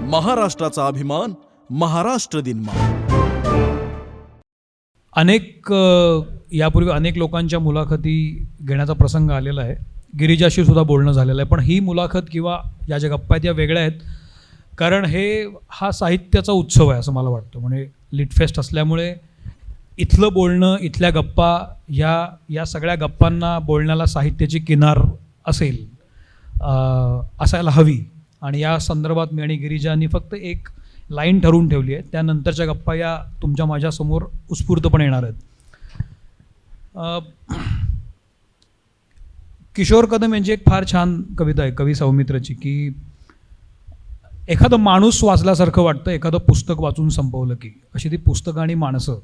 महाराष्ट्राचा अभिमान, महाराष्ट्र दिन यापूर्वी अनेक लोकांच्या मुलाखती घेण्याचा प्रसंग आलेला आहे. गिरिजाशी सुद्धा बोलणं झालेलं आहे. पण ही मुलाखत किंवा या ज्या गप्पा आहेत या वेगळ्या आहेत, कारण हा साहित्याचा उत्सव आहे असं मला वाटतं. म्हणजे लिटफेस्ट असल्यामुळे इथलं बोलणं, इथल्या गप्पा, या सगळ्या गप्पांना बोलण्याला साहित्याची किनार असायला हवी. आणि या संदर्भात मी आणि गिरिजांनी फक्त एक लाईन ठरवून ठेवली आहे. त्यानंतरच्या गप्पा या तुमच्या माझ्यासमोर उत्स्फूर्तपणे येणार आहेत. किशोर कदम यांची एक फार छान कविता आहे कवी सौमित्रची, की एखादं माणूस वाचल्यासारखं वाटतं एखादं पुस्तक वाचून संपवलं की, अशी ती पुस्तकं आणि माणसं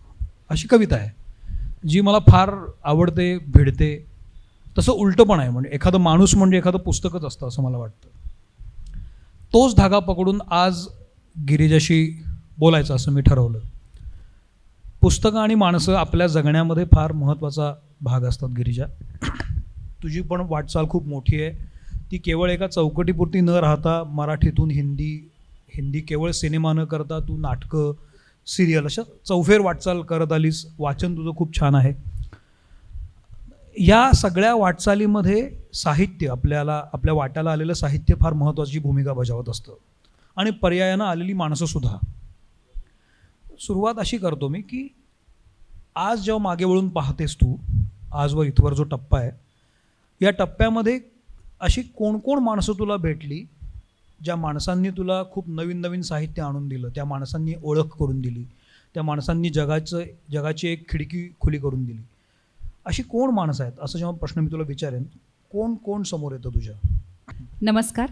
अशी कविता आहे जी मला फार आवडते, भिडते. तसं उलटं पण आहे. म्हणजे एखादं माणूस म्हणजे एखादं पुस्तकच असतं असं मला वाटतं. तोच धागा पकडून आज गिरिजाशी बोलायचं असं मी ठरवलं. पुस्तकं आणि माणसं आपल्या जगण्यामध्ये फार महत्त्वाचा भाग असतात. गिरिजा, तुझी पण वाटचाल खूप मोठी आहे. ती केवळ एका चौकटीपुरती न राहता मराठीतून हिंदी केवळ सिनेमा न करता तू नाटकं, सिरियल अशा चौफेर वाटचाल करत आलीस. वाचन तुझं खूप छान आहे. या सगळ्या वाटचालीमध्ये साहित्य, आपल्या वाट्याला आलेलं साहित्य फार महत्त्वाची भूमिका बजावत असतं. आणि पर्यायानं आलेली माणसंसुद्धा. सुरुवात अशी करतो मी, की आज जेव्हा मागे वळून पाहतेस तू, आजवर इथवर जो टप्पा आहे, या टप्प्यामध्ये अशी कोण माणसं तुला भेटली ज्या माणसांनी तुला खूप नवीन साहित्य आणून दिलं, त्या माणसांनी ओळख करून दिली, त्या माणसांनी जगाची एक खिडकी खुली करून दिली. अशी कोण माणसं आहेत असं जेव्हा प्रश्न मी तुला विचारेन, कोण समोर येतं तुझ्या? नमस्कार.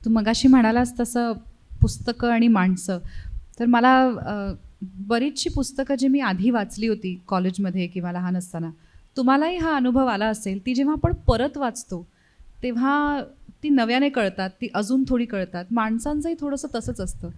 तू मगाशी म्हणालास तसं पुस्तकं आणि माणसं, तर मला बरीचशी पुस्तकं जी मी आधी वाचली होती कॉलेजमध्ये किंवा लहान असताना, तुम्हालाही हा अनुभव आला असेल, ती जेव्हा आपण परत वाचतो तेव्हा ती नव्याने कळतात, ती अजून थोडी कळतात. माणसांचंही थोडंसं तसंच असतं.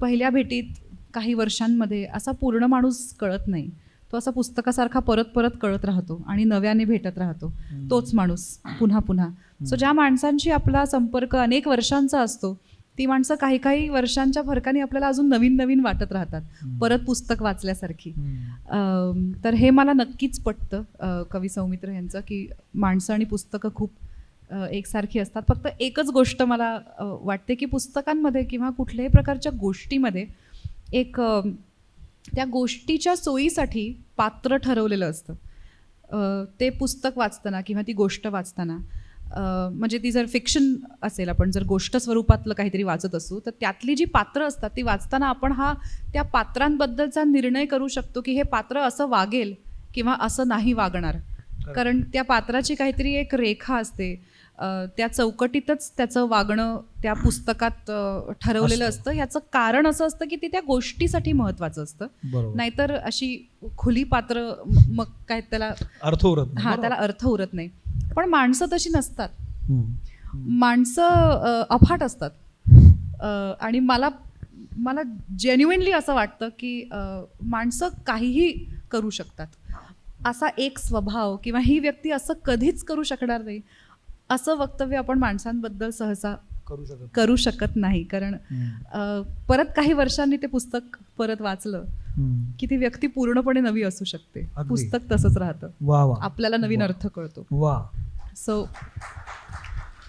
पहिल्या भेटीत काही वर्षांमध्ये असा पूर्ण माणूस कळत नाही. तो असा पुस्तकासारखा परत कळत राहतो आणि नव्याने भेटत राहतो तोच माणूस पुन्हा. सो ज्या माणसांशी आपला संपर्क अनेक वर्षांचा असतो, ती माणसं काही वर्षांच्या फरकाने आपल्याला अजून नवीन वाटत राहतात, परत पुस्तक वाचल्यासारखी. तर हे मला नक्कीच पटतं कवी सौमित्र यांचं, की माणसं आणि पुस्तकं खूप एकसारखी असतात. फक्त एकच गोष्ट मला वाटते, की पुस्तकांमध्ये किंवा कुठल्याही प्रकारच्या गोष्टीमध्ये एक त्या गोष्टीच्या सोयीसाठी पात्र ठरवलेलं असतं. ते पुस्तक वाचताना किंवा ती गोष्ट वाचताना, म्हणजे ती जर फिक्शन असेल, आपण जर गोष्ट स्वरूपातलं काहीतरी वाचत असू, तर त्यातली जी पात्रं असतात ती वाचताना आपण त्या पात्रांबद्दलचा निर्णय करू शकतो, की हे पात्र असं वागेल किंवा असं नाही वागणार. कारण त्या पात्राची काहीतरी एक रेखा असते, त्या चौकटीतच त्याचं वागणं त्या पुस्तकात ठरवलेलं असतं. ह्याचं कारण असं असतं की ते त्या गोष्टीसाठी महत्त्वाचं असतं. नाहीतर अशी खुली पात्र मग काय त्याला अर्थ उरत नाही. त्याला अर्थ उरत नाही. पण माणसं तशी नसतात. माणसं अफाट असतात. आणि मला जेन्युइनली असं वाटतं की माणसं काहीही करू शकतात. असा एक स्वभाव किंवा ही व्यक्ती असं कधीच करू शकणार नाही असं वक्तव्य आपण माणसांबद्दल सहसा करू शकत नाही. कारण परत काही वर्षांनी ते पुस्तक परत वाचलं की ती व्यक्ती पूर्णपणे नवी असू शकते. पुस्तक तसंच राहतं. आपल्याला नवीन अर्थ कळतो. सो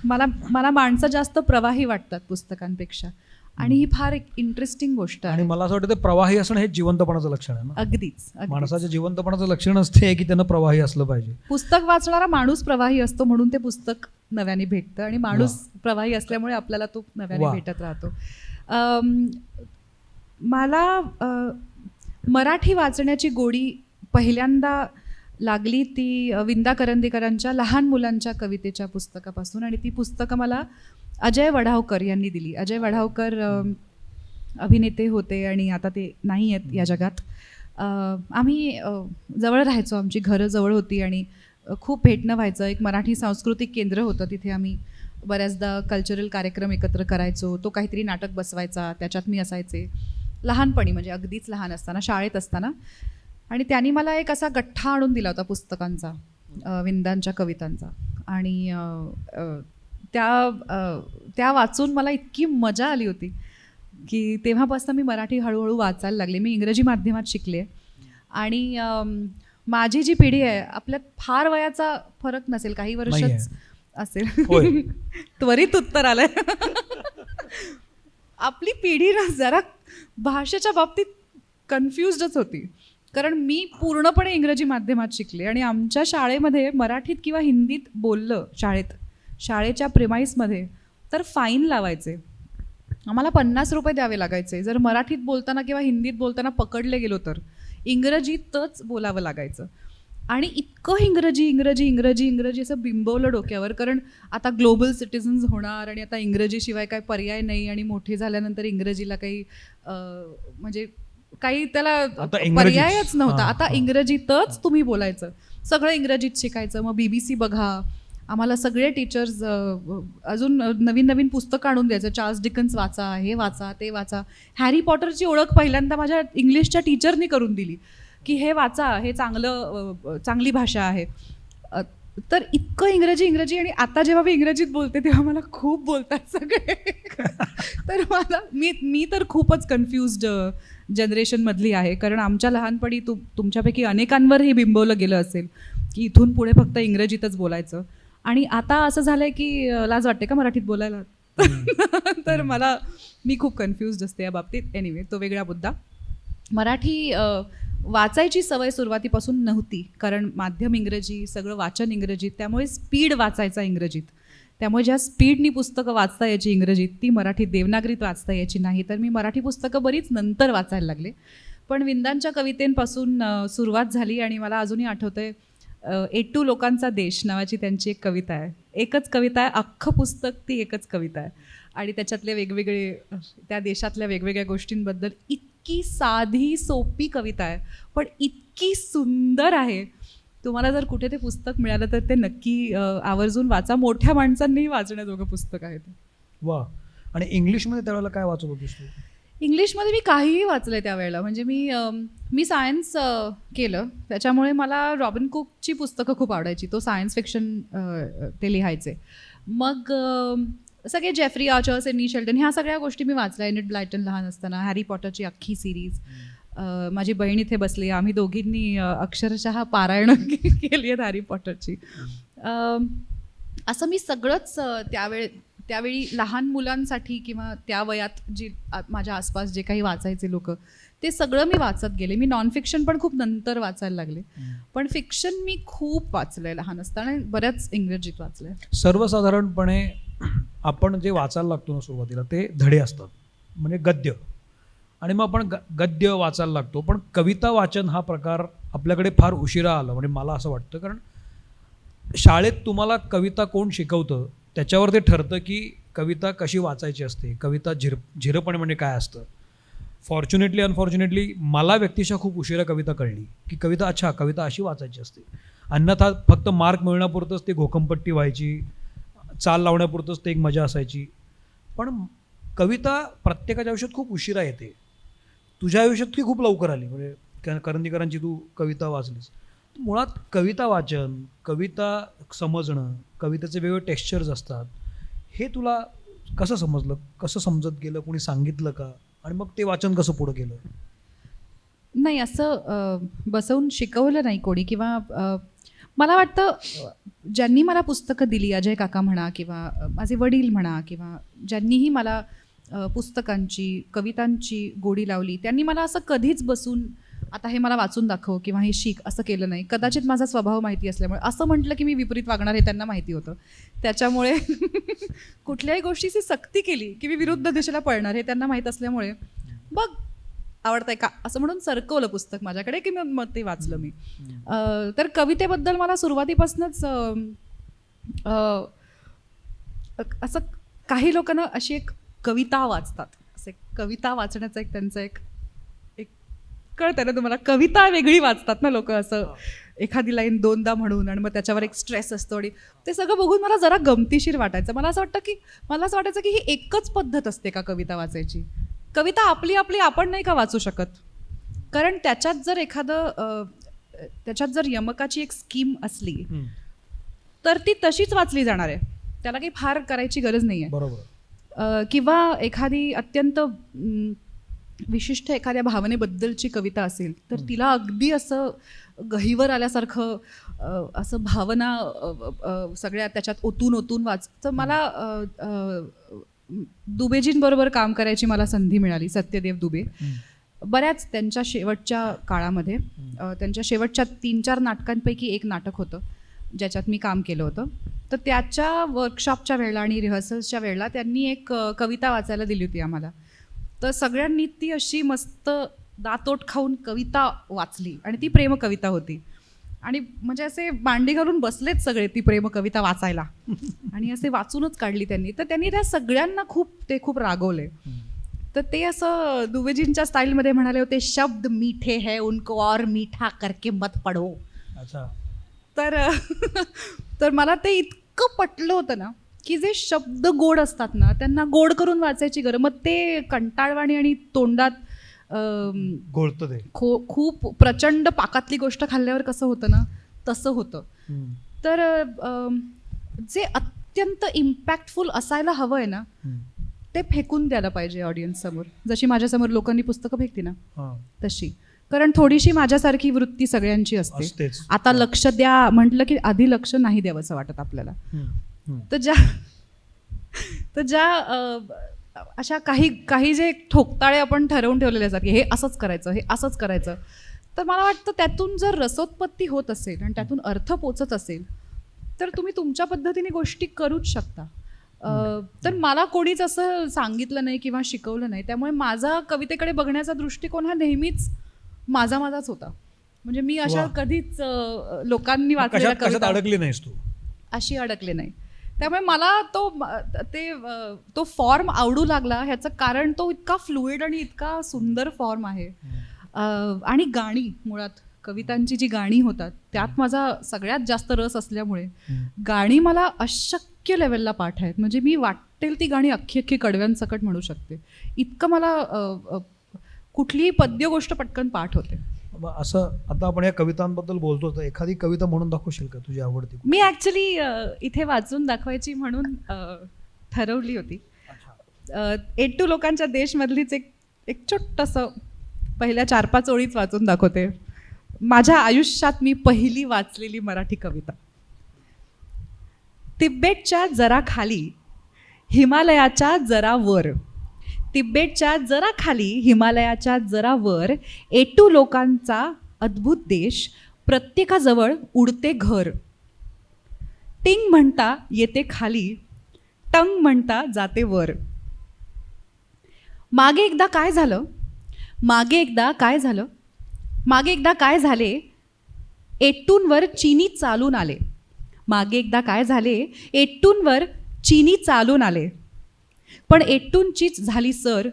मला माणसं जास्त प्रवाही वाटतात पुस्तकांपेक्षा. आणि ही फार एक इंटरेस्टिंग गोष्ट आहे. आणि मला असं वाटतं ते प्रवाही असणं हे जिवंतपणाचं लक्षण आहे ना. अगदीच. माणसाच्या जिवंतपणाचं लक्षण असते की त्यानं प्रवाही असलं पाहिजे. पुस्तक वाचणारा माणूस प्रवाही असतो म्हणून ते पुस्तक नव्याने भेटतं, आणि माणूस प्रवाही असल्यामुळे आपल्याला तो नव्याने भेटत राहतो. मला मराठी वाचण्याची गोडी पहिल्यांदा लागली ती विंदा करंदीकरांच्या लहान मुलांच्या कवितेच्या पुस्तकापासून. आणि ती पुस्तकं मला अजय वढावकर यांनी दिली. अजय वढावकर अभिनेते होते आणि आता ते नाही आहेत या जगात. आम्ही जवळ राहायचो, आमची घरं जवळ होती आणि खूप भेटणं व्हायचं. एक मराठी सांस्कृतिक केंद्र होतं, तिथे आम्ही बऱ्याचदा कल्चरल कार्यक्रम एकत्र करायचो. तो काहीतरी नाटक बसवायचा, त्याच्यात मी असायचे लहानपणी, म्हणजे अगदीच लहान असताना, शाळेत असताना. आणि त्यांनी मला एक असा गठ्ठा आणून दिला होता पुस्तकांचा, विंदांच्या कवितांचा. आणि त्या वाचून मला इतकी मजा आली होती की तेव्हापासून मी मराठी हळूहळू वाचायला लागले. मी इंग्रजी माध्यमात शिकले आणि माझी जी पिढी आहे आपल्यात फार वयाचा फरक नसेल, काही वर्षच असेल. त्वरित उत्तर आलंय. आपली पिढी ना जरा भाषेच्या बाबतीत कन्फ्युज्डच होती, कारण मी पूर्णपणे इंग्रजी माध्यमात शिकले आणि आमच्या शाळेमध्ये मराठीत किंवा हिंदीत बोललं शाळेच्या प्रेमाईसमध्ये तर फाईन लावायचे. आम्हाला 50 रुपये द्यावे लागायचे जर मराठीत बोलताना किंवा हिंदीत बोलताना पकडले गेलो तर. इंग्रजीतच बोलावं लागायचं आणि इतकं इंग्रजी असं बिंबवलं डोक्यावर, कारण आता ग्लोबल सिटिझन्स होणार आणि आता इंग्रजीशिवाय काय पर्याय नाही आणि मोठे झाल्यानंतर इंग्रजीला काही म्हणजे काही त्याला पर्यायच नव्हता. आता इंग्रजीतच तुम्ही बोलायचं, सगळं इंग्रजीत शिकायचं. मग BBC बघा, आम्हाला सगळे टीचर्स अजून नवीन पुस्तकं आणून द्यायचं. चार्ल्स डिकन्स वाचा, हे वाचा, ते वाचा. हॅरी पॉटरची ओळख पहिल्यांदा माझ्या इंग्लिशच्या टीचरनी करून दिली की हे वाचा, हे चांगली भाषा आहे. तर इतकं इंग्रजी आणि आता जेव्हा मी इंग्रजीत बोलते तेव्हा मला खूप बोलतात सगळे. तर मी तर खूपच कन्फ्युज्ड जनरेशनमधली आहे, कारण आमच्या लहानपणी तुमच्यापैकी अनेकांवर हे बिंबवलं गेलं असेल की इथून पुढे फक्त इंग्रजीतच बोलायचं. आणि आता असं झालंय की लाज वाटते का मराठीत बोलायला. तर मी खूप कन्फ्युज्ड असते या बाबतीत. एनिवे, तो वेगळा मुद्दा. मराठी वाचायची सवय सुरुवातीपासून नव्हती, कारण माध्यम इंग्रजी, सगळं वाचन इंग्रजीत, त्यामुळे स्पीड वाचायचा इंग्रजीत. त्यामुळे ज्या स्पीडनी पुस्तकं वाचता यायची इंग्रजीत ती मराठीत देवनागरीत वाचता यायची नाही. तर मी मराठी पुस्तकं बरीच नंतर वाचायला लागले. पण विंदांच्या कवितेंपासून सुरुवात झाली आणि मला अजूनही आठवतंय 82 लोकांचा देश नावाची त्यांची एक कविता आहे. एकच कविता आहे, अख्खं पुस्तक ती एकच कविता आहे आणि त्याच्यातले वेगवेगळे, त्या देशातल्या वेगवेगळ्या गोष्टींबद्दल इतकी साधी सोपी कविता आहे पण इतकी सुंदर आहे. तुम्हाला जर कुठे ते पुस्तक मिळालं तर ते नक्की आवर्जून वाचा. मोठ्या माणसांनीही वाचण्याजोगं पुस्तक आहे ते. वा. आणि इंग्लिशमध्ये त्यावेळेला काय वाचत होतीस तू? इंग्लिशमध्ये मी काहीही वाचलं त्यावेळेला. म्हणजे मी सायन्स केलं, त्याच्यामुळे मला रॉबिन कुकची पुस्तकं खूप आवडायची. तो सायन्स फिक्शन ते लिहायचे. मग सगळे जेफ्री आर्चर, सिडनी शेल्डन, ह्या सगळ्या गोष्टी मी वाचल्या. एनिड ब्लायटन लहान असताना, हॅरी पॉटरची अख्खी सिरीज. माझी बहीण इथे बसली, आम्ही दोघींनी अक्षरशः पारायण केली आहेत हॅरी पॉटरची. असं मी सगळंच त्यावेळी लहान मुलांसाठी किंवा त्या वयात जी माझ्या आसपास जे काही वाचायचे लोक, ते सगळं मी वाचत गेले. मी नॉन फिक्शन पण खूप नंतर वाचायला लागले, पण फिक्शन मी खूप वाचलंय लहान असताना आणि बऱ्याच इंग्रजीत वाचलंय. सर्वसाधारणपणे आपण जे वाचायला लागतो ना सुरुवातीला ते धडे असतात, म्हणजे गद्य, आणि मग आपण गद्य वाचायला लागतो. पण कविता वाचन हा प्रकार आपल्याकडे फार उशिरा आला, म्हणजे मला असं वाटतं. कारण शाळेत तुम्हाला कविता कोण शिकवतं त्याच्यावर ते ठरतं की कविता कशी वाचायची असते, कविता झिरपणे म्हणजे काय असतं. फॉर्च्युनेटली अनफॉर्च्युनेटली मला व्यक्तिशः खूप उशिरा कविता कळली की कविता अशी वाचायची असते. अन्यथा फक्त मार्क मिळण्यापुरतंच ते घोकंपट्टी व्हायची, चाल लावण्यापुरतंच ते एक मजा असायची. पण कविता प्रत्येकाच्या आयुष्यात खूप उशिरा येते. तुझ्या आयुष्यात ती खूप लवकर आली, म्हणजे करंदीकरांची तू कविता वाचलीस. मुळात कविता वाचन, कविता समजणं, कवितेचे वेगवेगळे टेक्स्चर्स असतात, हे तुला कसं समजलं, कसं समजत गेलं, कोणी सांगितलं का, आणि मग ते वाचन कसं पुढं गेलं? नाही, असं बसवून शिकवलं नाही कोणी. किंवा मला वाटतं ज्यांनी मला पुस्तकं दिली, अजय काका म्हणा किंवा माझे वडील म्हणा, किंवा ज्यांनीही मला पुस्तकांची, कवितांची गोडी लावली, त्यांनी मला असं कधीच बसून आता हे मला वाचून दाखव किंवा हे शिक असं केलं नाही. कदाचित माझा स्वभाव माहिती असल्यामुळे, असं म्हटलं की मी विपरीत वागणार हे त्यांना माहिती होतं, त्याच्यामुळे कुठल्याही गोष्टीची सक्ती केली की मी विरुद्ध दिशेला पळणार हे त्यांना माहीत असल्यामुळे बघ आवडतंय का असं म्हणून सरकवलं पुस्तक माझ्याकडे की मग ते वाचलं मी. तर कवितेबद्दल मला सुरुवातीपासूनच असं, काही लोकांना अशी एक कविता वाचतात, असं कविता वाचण्याचा एक त्यांचा एक कळतं ना तुम्हाला, कविता वेगळी वाचतात ना लोक, असं एखादी लाईन दोनदा म्हणून आणि मग त्याच्यावर एक स्ट्रेस असतो. आणि ते सगळं बघून मला जरा गमतीशीर वाटायचं. मला असं वाटायचं की ही एकच पद्धत असते का कविता वाचायची? कविता आपली आपण नाही का वाचू शकत? कारण त्याच्यात जर यमकाची एक स्कीम असली तर ती तशीच वाचली जाणार आहे. त्याला काही फार करायची गरज नाही आहे. बरोबर. किंवा एखादी अत्यंत विशिष्ट एखाद्या भावनेबद्दलची कविता असेल तर तिला अगदी असं गहिवर आल्यासारखं असं भावना सगळ्या त्याच्यात ओतून तर मला दुबेजींबरोबर काम करायची मला संधी मिळाली. सत्यदेव दुबे बऱ्याच त्यांच्या शेवटच्या काळामध्ये त्यांच्या शेवटच्या 3-4 नाटकांपैकी एक नाटक होतं ज्याच्यात मी काम केलं होतं. तर त्याच्या वर्कशॉपच्या वेळेला आणि रिहर्सल्सच्या वेळेला त्यांनी एक कविता वाचायला दिली होती आम्हाला. तर सगळ्यांनी ती अशी मस्त दातोट खाऊन कविता वाचली आणि ती प्रेमकविता होती. आणि म्हणजे असे मांडी घालून बसलेच सगळे ती प्रेमकविता वाचायला आणि असे वाचूनच काढली त्यांनी. तर त्यांनी त्या सगळ्यांना खूप रागवले. तर ते असं दुबेजींच्या स्टाईलमध्ये म्हणाले होते, शब्द मीठे है उनको और मीठा करके मत पढो. अच्छा. तर मला ते इतकं पटलं होतं ना की जे शब्द गोड असतात ना त्यांना गोड करून वाचायची गरज. मग ते कंटाळवाणी आणि तोंडात घोळतं ते खूप प्रचंड पाकातली गोष्ट खाल्ल्यावर कसं होतं ना तसं होतं. तर जे अत्यंत इम्पॅक्टफुल असायला हवं आहे ना ते फेकून द्यायला पाहिजे ऑडियन्स समोर. जशी माझ्यासमोर लोकांनी पुस्तकं फेकली ना तशी. कारण थोडीशी माझ्यासारखी वृत्ती सगळ्यांची असते. आता लक्ष द्या म्हटलं की आधी लक्ष नाही द्यावंसं वाटत आपल्याला. तर ज्या अशा काही जे ठोकताळे आपण ठरवून ठेवलेले असतात की हे असंच करायचं, तर मला वाटतं त्यातून जर रसोत्पत्ती होत असेल आणि त्यातून अर्थ पोचत असेल तर तुम्ही तुमच्या पद्धतीने गोष्टी करूच शकता. तर मला कोणीच असं सांगितलं नाही किंवा शिकवलं नाही. त्यामुळे माझा कवितेकडे बघण्याचा दृष्टिकोन हा नेहमीच माझाच होता. म्हणजे मी अशा कधीच लोकांनी वाचलेल्या कविता अडकली नाहीस तू अशी अडकले नाही. त्यामुळे मला तो फॉर्म आवडू लागला ह्याचं कारण तो इतका फ्लुइड आणि इतका सुंदर फॉर्म आहे. आणि गाणी मुळात कवितांची जी गाणी होतात त्यात माझा सगळ्यात जास्त रस असल्यामुळे गाणी मला अशक्य लेवलला पाठ आहेत. म्हणजे मी वाटेल ती गाणी अख्खी कडव्यांसकट म्हणू शकते. इतकं मला कुठलीही पद्य गोष्ट पटकन पाठ होते. असं आता आपण या कवितांबद्दल बोलतो तर एखादी कविता म्हणून दाखवशील का तुझी आवडती? मी ॲक्च्युली इथे वाचून दाखवायची म्हणून ठरवली होती. 82 लोकांच्या देशमधलीच एक छोटंसं पहिल्या 4-5 ओळीच वाचून दाखवते. माझ्या आयुष्यात मी पहिली वाचलेली मराठी कविता. तिबेटच्या जरा खाली हिमालयाच्या जरा वर, तिबेटच्या जरा खाली हिमालयाच्या जरा वर, 82 लोकांचा अद्भुत देश, प्रत्येकाजवळ उडते घर. टिंग म्हणता येते खाली, टंग म्हणता जाते वर. मागे एकदा काय झाले 82वर चीनी चालून आले. मागे एकदा काय झाले 82वर चीनी चालून आले. पण 82चीच झाली सर,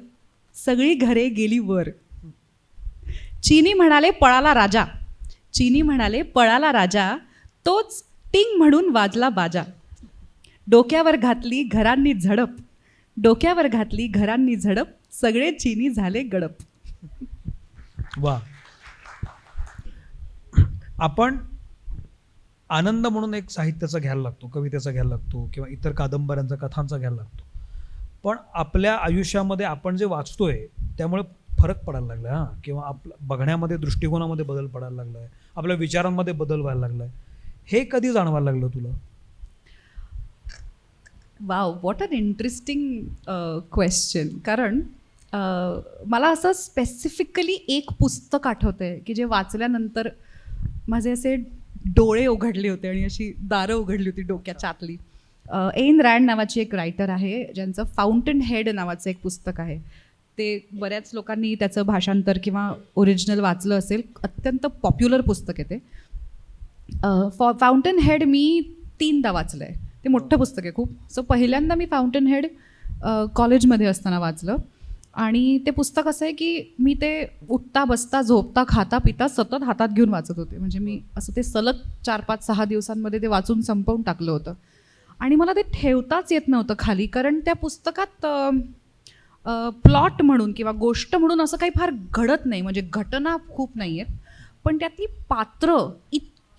सगळी घरे गेली वर. चीनी म्हणाले पळाला राजा, तोच टिंग म्हणून वाजला बाजा. डोक्यावर घातली घरांनी झडप, सगळे चीनी झाले गडप. वा. आपण आनंद म्हणून एक साहित्याचा घ्यायला लागतो, कवितेचा घ्यायला लागतो किंवा इतर कादंबऱ्यांचा, कथांचा घ्यायला लागतो. पण आपल्या आयुष्यामध्ये आपण जे वाचतोय त्यामुळे फरक पडायला लागला हां, किंवा आपल्या बघण्यामध्ये, दृष्टिकोनामध्ये बदल पडायला लागला आहे, आपल्या विचारांमध्ये बदल व्हायला लागला आहे. हे कधी जाणवायला लागलं तुला? Wow, what an interesting question. कारण मला असं स्पेसिफिकली एक पुस्तक आठवतंय की जे वाचल्यानंतर माझे असे डोळे उघडले होते आणि अशी दारं उघडली होती डोक्याच्या आतली. एन रँड नावाची एक रायटर आहे ज्यांचं फाउंटन हेड नावाचं एक पुस्तक आहे. ते बऱ्याच लोकांनी त्याचं भाषांतर किंवा ओरिजिनल वाचलं असेल. अत्यंत पॉप्युलर पुस्तक आहे ते. फाउंटन हेड मी 3दा वाचलं आहे. ते मोठं पुस्तक आहे खूप. सो पहिल्यांदा मी फाउंटन हेड कॉलेजमध्ये असताना वाचलं. आणि ते पुस्तक असं आहे की मी ते उठता बसता झोपता खाता पिता सतत हातात घेऊन वाचत होते. म्हणजे मी असं ते सलग 4-5-6 दिवसांमध्ये ते वाचून संपवून टाकलं होतं. आणि मला ते ठेवताच येत नव्हतं खाली. कारण त्या पुस्तकात प्लॉट म्हणून किंवा गोष्ट म्हणून असं काही फार घडत नाही. म्हणजे घटना खूप नाही आहेत, पण त्यातली पात्र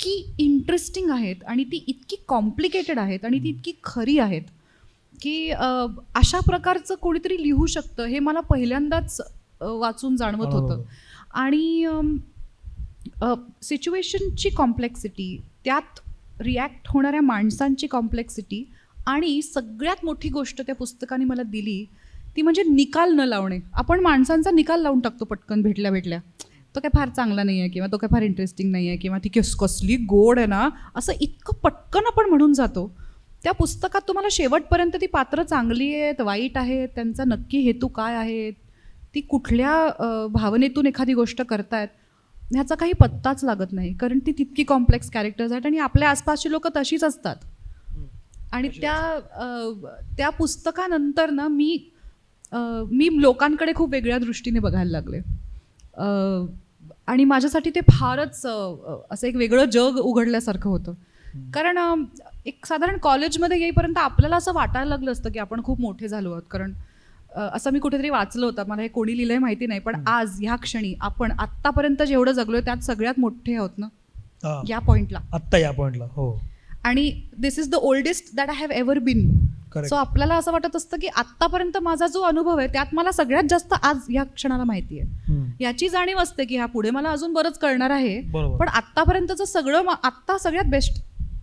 इतकी इंटरेस्टिंग आहेत आणि ती इतकी कॉम्प्लिकेटेड आहेत आणि ती इतकी खरी आहेत की अशा प्रकारचं कोणीतरी लिहू शकतं हे मला पहिल्यांदाच वाचून जाणवत होतं. आणि सिच्युएशनची कॉम्प्लेक्सिटी, त्यात रिॲक्ट होणाऱ्या माणसांची कॉम्प्लेक्सिटी आणि सगळ्यात मोठी गोष्ट त्या पुस्तकाने मला दिली ती म्हणजे निकाल न लावणे. आपण माणसांचा निकाल लावून टाकतो पटकन भेटल्या भेटल्या, तो काय फार चांगला नाही आहे किंवा तो काय फार इंटरेस्टिंग नाही आहे किंवा ती कसली गोड आहे ना, असं इतकं पटकन आपण म्हणून जातो. त्या पुस्तकात तुम्हाला शेवटपर्यंत ती पात्र चांगली आहेत, वाईट आहेत, त्यांचा नक्की हेतू काय आहे, ती कुठल्या भावनेतून एखादी गोष्ट करतायत ह्याचा काही पत्ताच लागत नाही, कारण ती तितकी कॉम्प्लेक्स कॅरेक्टर्स आहेत आणि आपल्या आसपासची लोक तशीच असतात. आणि त्या पुस्तकानंतर ना मी लोकांकडे खूप वेगळ्या दृष्टीने बघायला लागले आणि माझ्यासाठी ते फारच असं एक वेगळं जग उघडल्यासारखं होतं. कारण एक साधारण कॉलेजमध्ये येईपर्यंत आपल्याला असं वाटायला लागलं असतं की आपण खूप मोठे झालो आहोत, कारण असं मी कुठेतरी वाचलं होतं, मला हे कोणी लिहिलंय माहिती नाही, पण आज ह्या क्षणी आपण आत्तापर्यंत जेवढं जगलोय त्यात सगळ्यात मोठे आहोत ना या पॉइंटला. हो. आणि this is the oldest that I have ever been. So आपल्याला असं वाटत असतं की आत्तापर्यंत माझा जो अनुभव आहे त्यात मला सगळ्यात जास्त आज या क्षणाला माहिती आहे. याची जाणीव असते की ह्या पुढे मला अजून बरंच कळणार आहे, पण आत्तापर्यंतचं सगळं आत्ता सगळ्यात बेस्ट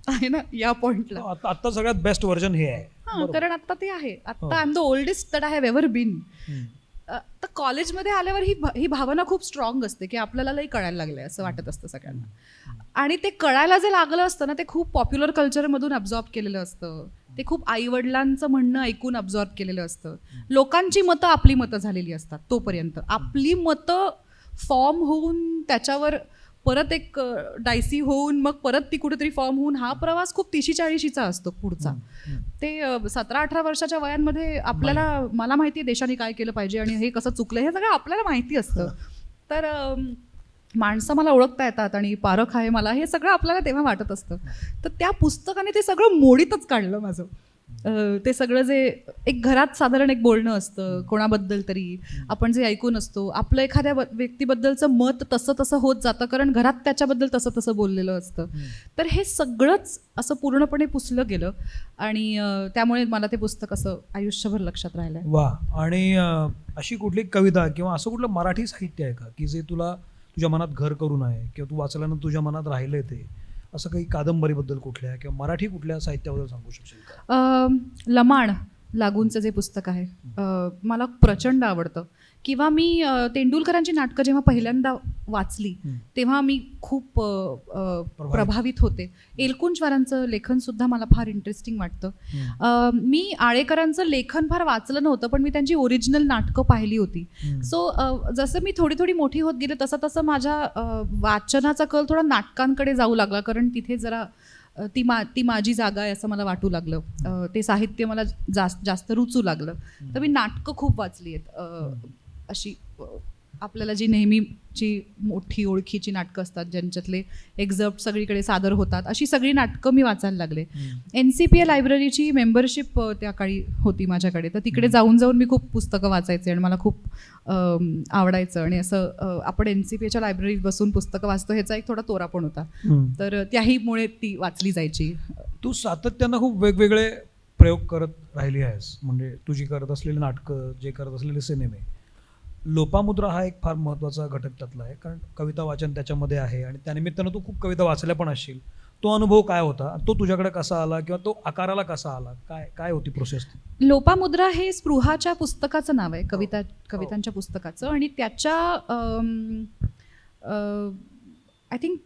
आहे ना या पॉइंटला. आता सगळ्यात बेस्ट व्हर्जन हे आहे. कारण आता ते आहे. आता I am the oldest that I have ever been. तर कॉलेजमध्ये आल्यावर ही भावना खूप स्ट्रॉंग असते की आपल्याला लई कळायला लागलंय असं वाटत असतं सगळ्यांना. आणि ते कळायला जे लागलं असतं ना ते खूप पॉप्युलर कल्चरमधून अब्झॉर्ब केलेलं असतं, ते खूप आईवडिलांचं म्हणणं ऐकून अब्झॉर्ब केलेलं असतं, लोकांची मतं आपली मतं झालेली असतात. तोपर्यंत आपली मतं फॉर्म होऊन त्याच्यावर परत एक डायसी होऊन मग परत ती कुठेतरी फॉर्म होऊन हा प्रवास खूप 30-40चा असतो पुढचा. ते 17-18 वर्षाच्या वयांमध्ये आपल्याला, मला माहिती आहे देशाने काय केलं पाहिजे आणि हे कसं चुकलं हे सगळं आपल्याला माहिती असतं. तर माणसं मला ओळखता येतात आणि पारख आहे मला, हे सगळं आपल्याला तेव्हा वाटत असतं. तर त्या पुस्तकाने ते सगळं मोडीतच काढलं माझं. ते सगळं जे एक घरात साधारण एक बोलणं असतं कोणाबद्दल तरी, आपण जे ऐकून असतो, आपलं एखाद्या व्यक्तीबद्दलचं मत तसं तसं होत जातं कारण घरात त्याच्याबद्दल तसं तसं बोललेलं असतं. तर हे सगळंच असं पूर्णपणे पुसलं गेलं आणि त्यामुळे मला ते पुस्तक असं आयुष्यभर लक्षात राहिलंय. वा. आणि अशी कुठली कविता किंवा असं कुठलं मराठी साहित्य आहे का की जे तुझ्या मनात घर करून आहे किंवा तू वाचल्यानं तुझ्या मनात राहिलंय ते, असं काही कादंबरीबद्दल कुठल्या किंवा मराठी कुठल्या साहित्याबद्दल सांगू शकशील का? लमाण लागूनचं जे पुस्तक आहे मला प्रचंड आवडतं. किंवा मी तेंडुलकरांची नाटकं जेव्हा पहिल्यांदा वाचली तेव्हा मी खूप प्रभावित होते. एलकुंचवारांचं लेखन सुद्धा मला फार इंटरेस्टिंग वाटतं. मी आळेकरांचं लेखन फार वाचलं नव्हतं पण मी त्यांची ओरिजिनल नाटकं पाहिली होती. सो जसं मी थोडी थोडी मोठी होत गेले तसं तसं माझ्या वाचनाचा कल थोडा नाटकांकडे जाऊ लागला, कारण तिथे जरा ती माझी जागा आहे असं मला वाटू लागलं. ते साहित्य मला जास्त रुचू लागलं. तर मी नाटकं खूप वाचली आहेत. अशी आपल्याला जी नेहमीची मोठी ओळखीची नाटकं असतात ज्यांच्यातले एक्झर्प्ट सगळीकडे सादर होतात, अशी सगळी नाटकं मी वाचायला लागले. NCPA लायब्ररीची मेंबरशिप त्या काळी होती माझ्याकडे, तर तिकडे जाऊन मी खूप पुस्तकं वाचायचे आणि मला खूप आवडायचं. आणि असं आपण NCPAच्या लायब्ररीत बसून पुस्तकं वाचतो ह्याचा एक थोडा तोरा पण होता, तर त्याहीमुळे ती वाचली जायची. तू सातत्यानं खूप वेगवेगळे प्रयोग करत राहिली आहेस, म्हणजे तुझी करत असलेली नाटकं, जे करत असलेले सिनेमे. लोपामुद्रा हा एक फार महत्त्वाचा घटक त्यातला आहे, कारण कविता वाचन त्याच्यामध्ये आहे आणि त्यानिमित्तानं तू खूप कविता वाचल्या पण असशील. तो अनुभव काय होता, तो तुझ्याकडे कसा आला किंवा तो आकाराला कसा आला, काय होती प्रोसेस? लोपामुद्रा हे स्पृहाच्या पुस्तकाचं नाव आहे, कवितांच्या पुस्तकाचं. आणि त्याच्या आय थिंक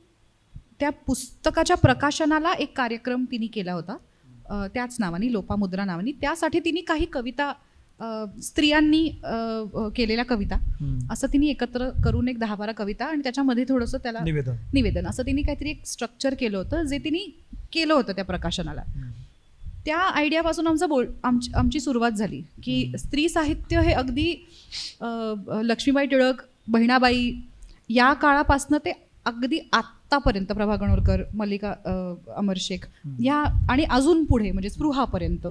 त्या पुस्तकाच्या प्रकाशनाला एक कार्यक्रम तिने केला होता त्याच नावाने, लोपामुद्रा नावाने. त्यासाठी तिने काही कविता स्त्रियांनी केलेल्या कविता असं तिने एकत्र करून एक 10-12 कविता आणि त्याच्यामध्ये थोडंसं त्याला निवेदन असं तिने काहीतरी एक स्ट्रक्चर केलं होतं, जे तिने केलं होतं त्या प्रकाशनाला. त्या आयडियापासून आमची सुरुवात झाली की स्त्री साहित्य हे अगदी लक्ष्मीबाई टिळक, बहिणाबाई या काळापासनं ते अगदी आत्तापर्यंत प्रभा गणोरकर, मल्लिका अमरशेख या आणि अजून पुढे म्हणजे स्पृहापर्यंत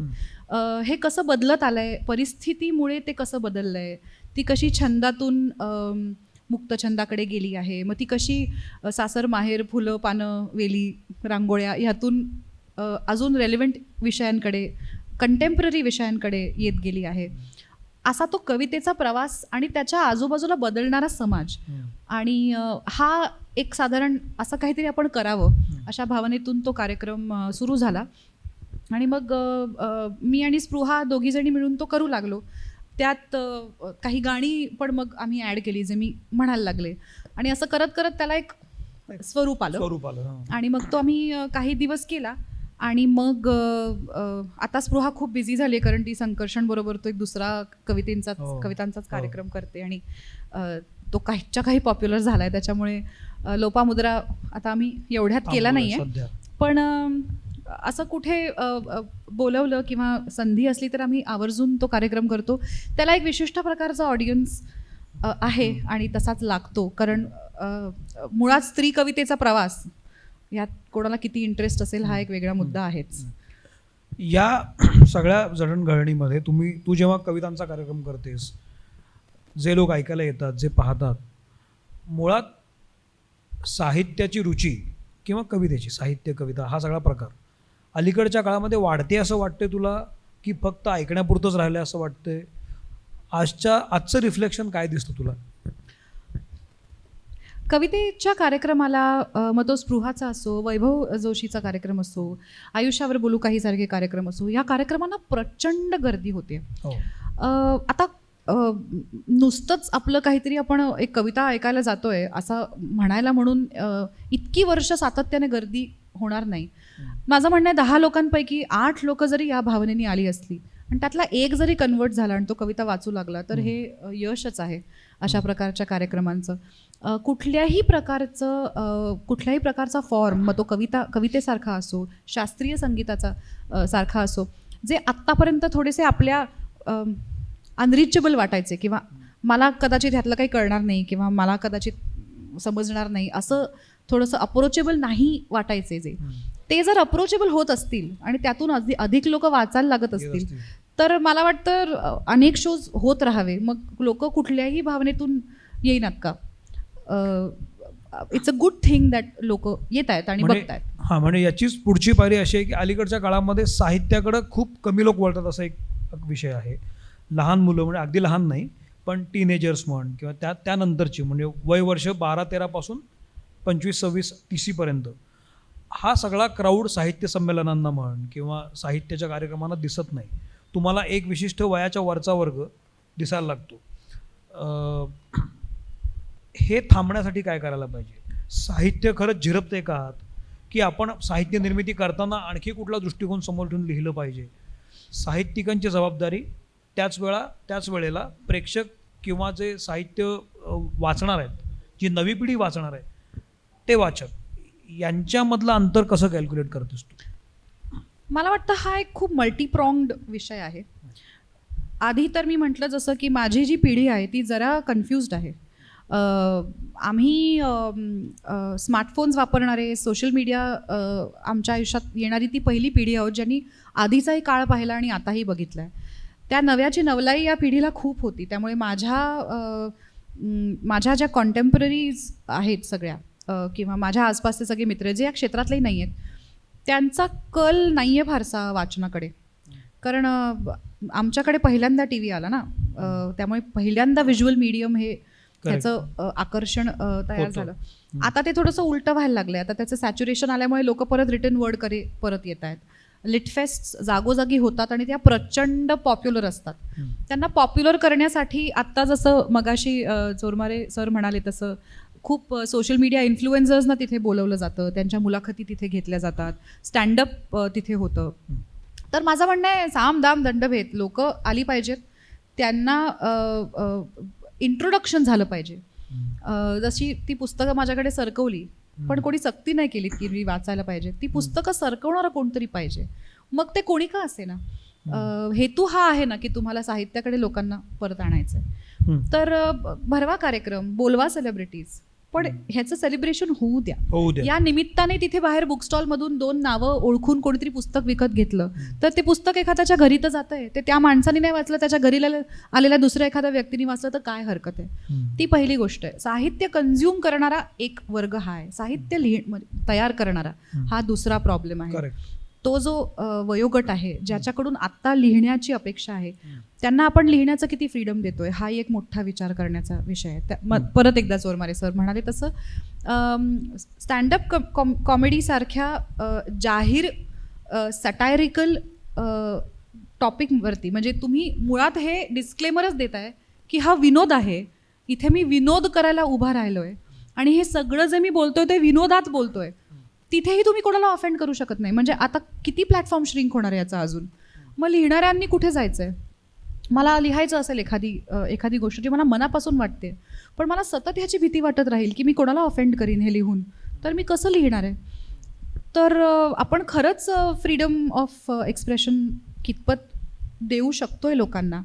हे कसं बदलत आलंय, परिस्थितीमुळे ते कसं बदललंय, ती कशी छंदातून मुक्तछंदाकडे गेली आहे, मग ती कशी सासर माहेर फुलं पानं वेली रांगोळ्या ह्यातून अजून रेलेव्हंट विषयांकडे कंटेम्पररी विषयांकडे येत गेली आहे, असा तो कवितेचा प्रवास आणि त्याच्या आजूबाजूला बदलणारा समाज. आणि हा एक साधारण असं काहीतरी आपण करावं अशा भावनेतून तो कार्यक्रम सुरू झाला. आणि मग मी आणि स्पृहा दोघीजणी मिळून तो करू लागलो. त्यात काही गाणी पण मग आम्ही ॲड केली जे मी म्हणायला लागले, आणि असं करत करत त्याला एक स्वरूप आलं. आणि मग तो आम्ही काही दिवस केला. आणि मग आता स्पृहा खूप बिझी झाली आहे, कारण ती संकर्षण बरोबर तो एक दुसरा कवितांचाच कार्यक्रम करते, आणि तो काहीच्या काही पॉप्युलर झाला आहे. त्याच्यामुळे लोपामुद्रा आता आम्ही एवढ्यात केला नाही आहे, पण असं कुठे बोलवलं किंवा संधी असली तर आम्ही आवर्जून तो कार्यक्रम करतो. त्याला एक विशिष्ट प्रकारचा ऑडियन्स आहे आणि तसाच लागतो, कारण मुळात स्त्री कवितेचा प्रवास यात कोणाला किती इंटरेस्ट असेल हा एक वेगळा मुद्दा आहेच. या सगळ्या जडणघडणीमध्ये तू जेव्हा कवितांचा कार्यक्रम करतेस, जे लोक ऐकायला येतात, जे पाहतात, मुळात साहित्याची रुची किंवा कवितेची साहित्य कविता हा सगळा प्रकार अलीकडच्या काळामध्ये वाढते असं वाटते तुला, की फक्त ऐकण्यापुरतंच राहिलं असं वाटतंय? आजचं रिफ्लेक्शन काय दिसतं तुला? कवितेच्या कार्यक्रमाला मग तो स्पृहाचा असो, वैभव जोशीचा कार्यक्रम असो, आयुष्यावर बोलू काही सारखे कार्यक्रम असो, या कार्यक्रमांना प्रचंड गर्दी होते. आता नुसतंच आपलं काहीतरी आपण एक कविता ऐकायला जातोय असं म्हणायला म्हणून इतकी वर्ष सातत्याने गर्दी होणार नाही. माझं म्हणणं आहे 10 लोकांपैकी 8 लोक जरी या भावनेने आली असली आणि त्यातला एक जरी कन्वर्ट झाला आणि तो कविता वाचू लागला तर हे यशच आहे अशा प्रकारच्या कार्यक्रमांचं. कुठल्याही प्रकारचा फॉर्म, मग तो कवितेसारखा असो, शास्त्रीय संगीताचा सारखा असो, जे आत्तापर्यंत थोडेसे आपल्या अनरिचेबल वाटायचे किंवा मला कदाचित ह्यातलं काही कळणार नाही किंवा मला कदाचित समजणार नाही असं थोडंसं अप्रोचेबल नाही वाटायचे, ते जर अप्रोचेबल होत असतील आणि त्यातून अधिक लोक वाचायला लागत असतील तर मला वाटतं अनेक शोज होत राहावे. मग लोक कुठल्याही भावनेतून येईनात का, it's a good thing that लोक येत आहेत आणि बघतायत. हां, म्हणजे याचीच पुढची पायरी अशी आहे की अलीकडच्या काळामध्ये साहित्याकडं खूप कमी लोक वळतात असा एक विषय आहे. लहान मुलं, म्हणजे अगदी लहान नाही पण टीनेजर्स म्हण किंवा त्यानंतरची, म्हणजे वय वर्ष 12-13 पासून 25-26-30 पर्यंत हा सगळा क्राऊड साहित्य संमेलनांना म्हण किंवा साहित्याच्या कार्यक्रमांना दिसत नाही. तुम्हाला एक विशिष्ट वयाच्या वरचा वर्ग दिसायला लागतो. हे थांबण्यासाठी काय करायला पाहिजे? साहित्य खरंच झिरपते का आत, की आपण साहित्य निर्मिती करताना आणखी कुठला दृष्टिकोन समोर ठेवून लिहिलं पाहिजे? साहित्यिकांची जबाबदारी त्याच वेळेला प्रेक्षक किंवा जे साहित्य वाचणार आहेत, जी नवी पिढी वाचणार आहे ते वाचक, यांच्यामधलं अंतर कसं कॅल्क्युलेट करतेस तू? मला वाटतं हा एक खूप मल्टीप्रॉंग्ड विषय आहे. आधी तर मी म्हटलं जसं की माझी जी पिढी आहे ती जरा कन्फ्युज्ड आहे. आम्ही स्मार्टफोन्स वापरणारे, सोशल मीडिया आमच्या आयुष्यात येणारी ती पहिली पिढी आहोत ज्यांनी आधीचाही काळ पाहिला आणि आताही बघितला आहे. त्या नव्याची नवलाई या पिढीला खूप होती. त्यामुळे माझ्या ज्या कॉन्टेम्पररीज आहेत सगळ्या किंवा माझ्या आसपासचे सगळे मित्र जे या क्षेत्रातलेही नाही आहेत, त्यांचा कल नाही आहे फारसा वाचनाकडे. कारण आमच्याकडे पहिल्यांदा टी व्ही आला ना, त्यामुळे पहिल्यांदा व्हिज्युअल मीडियम हे त्याचं आकर्षण तयार झालं. आता ते थोडंसं उलटं व्हायला लागलं आहे. आता त्याचं सॅच्युरेशन आल्यामुळे लोक परत रिटर्न वर्डकडे परत येत आहेत. लिटफेस्ट जागोजागी होतात आणि त्या प्रचंड पॉप्युलर असतात. त्यांना पॉप्युलर करण्यासाठी आत्ता जसं मगाशी चोरमारे सर म्हणाले तसं खूप सोशल मीडिया इन्फ्लुएन्सर्सना तिथे बोलवलं जातं, त्यांच्या मुलाखती तिथे घेतल्या जातात, स्टँडअप तिथे होतं. तर माझं म्हणणं आहे साम दाम दंडभेद, लोक आली पाहिजेत, त्यांना इंट्रोडक्शन झालं पाहिजे. जशी ती पुस्तकं माझ्याकडे सरकवली पण कोणी सक्ती नाही केली की मी वाचायला पाहिजे. ती पुस्तकं सरकवणारं कोणतरी पाहिजे, मग ते कोणी का असे ना. हेतू हा आहे ना की तुम्हाला साहित्याकडे लोकांना परत आणायचं आहे. तर भरवा कार्यक्रम, बोलवा सेलिब्रिटीज, पण ह्याचं सेलिब्रेशन होऊ द्या. होऊ द्या. या निमित्ताने तिथे बाहेर बुक स्टॉलमधून 2 नावं ओळखून कोणीतरी पुस्तक विकत घेतलं तर ते पुस्तक एखाद्याच्या घरी तर जातंय, ते त्या माणसाने नाही वाचलं, त्याच्या घरी आलेल्या दुसऱ्या एखाद्या व्यक्तीने वाचलं तर काय हरकत आहे. ती पहिली गोष्ट आहे. साहित्य कंझ्युम करणारा एक वर्ग हा आहे, साहित्य तयार करणारा हा दुसरा प्रॉब्लेम आहे. करेक्ट. तो जो वयोगट आहे ज्याच्याकडून आत्ता लिहिण्याची अपेक्षा आहे त्यांना आपण लिहिण्याचं किती फ्रीडम देतोय हा एक मोठा विचार करण्याचा विषय आहे. परत एकदा चोरमारे सर म्हणाले तसं स्टँडअप कॉमेडीसारख्या जाहीर सटायरिकल टॉपिकवरती म्हणजे तुम्ही मुळात हे डिस्क्लेमरच देताय की हा विनोद आहे, इथे मी विनोद करायला उभा राहिलोय आणि हे सगळं जे मी बोलतोय ते विनोदात बोलतोय, तिथेही तुम्ही कोणाला ऑफेंड करू शकत नाही. म्हणजे आता किती प्लॅटफॉर्म श्रिंक होणार आहे याचा अजून. मग लिहिणाऱ्यांनी कुठे जायचं आहे? मला लिहायचं असेल एखादी गोष्ट जी मला मनापासून वाटते, पण मला सतत ह्याची भीती वाटत राहील की मी कोणाला ऑफेंड करीन हे लिहून, तर मी कसं लिहिणार आहे? तर आपण खरंच फ्रीडम ऑफ एक्सप्रेशन कितपत देऊ शकतोय लोकांना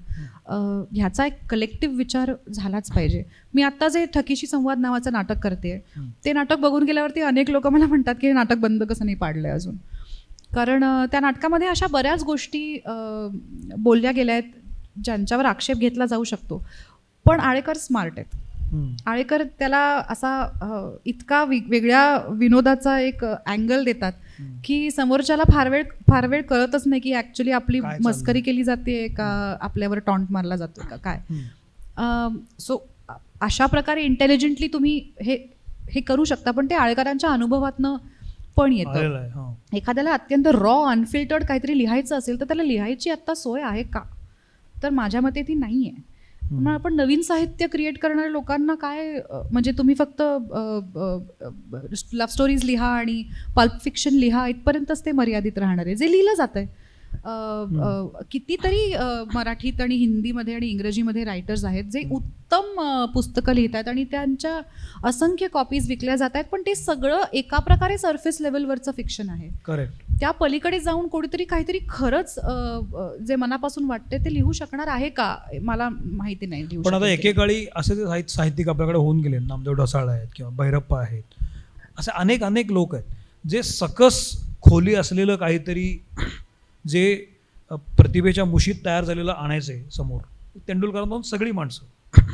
ह्याचा एक कलेक्टिव्ह विचार झालाच पाहिजे. मी आत्ता जे ठकीशी संवाद नावाचं नाटक करते ते नाटक बघून गेल्यावरती अनेक लोक मला म्हणतात की हे नाटक बंद कसं नाही पाडलंय अजून. कारण त्या नाटकामध्ये अशा बऱ्याच गोष्टी बोलल्या गेल्या आहेत ज्यांच्यावर आक्षेप घेतला जाऊ शकतो. पण आळेकर स्मार्ट आहेत. आळेकर त्याला असा इतका वेगळ्या विनोदाचा एक अँगल देतात की समोरच्याला फार वेळ कळतच नाही की ॲक्च्युली आपली मस्करी केली जाते का आपल्यावर टॉन्ट मारला जातो का काय. सो अशा प्रकारे इंटेलिजंटली तुम्ही हे करू शकता. पण ते आळेकरांच्या अनुभवातनं पण येतं. एखाद्याला अत्यंत रॉ अनफिल्टर्ड काहीतरी लिहायचं असेल तर त्याला लिहायची आत्ता सोय आहे का, तर माझ्या मते ती नाही आहे. मग आपण नवीन साहित्य क्रिएट करणाऱ्या लोकांना काय म्हणजे तुम्ही फक्त लव्ह स्टोरीज लिहा आणि पल्प फिक्शन लिहा इथपर्यंतच ते मर्यादित राहणार आहे. जे लिहिलं जात आहे कितीतरी मराठीत आणि हिंदीमध्ये आणि इंग्रजीमध्ये रायटर्स आहेत जे उत्तम पुस्तकं लिहित आहेत आणि त्यांच्या असंख्य कॉपीज विकल्या जात आहेत, पण ते सगळं एका प्रकारे सरफेस लेवलवरचं फिक्शन आहे. करेक्ट. त्या पलीकडे जाऊन कोणीतरी काहीतरी खरंच जे मनापासून वाटते ते लिहू शकणार आहे का मला माहिती नाही. पण आता एकेकाळी असे जे साहित्यिक आपल्याकडे होऊन गेले, नामदेव ढसाळ आहेत किंवा भैरप्पा आहेत, असे अनेक लोक आहेत जे सकस खोली असलेलं काहीतरी जे प्रतिभेच्या मुशीत तयार झालेलं आणायचे समोर. तेंडुलकरांपासून सगळी माणसं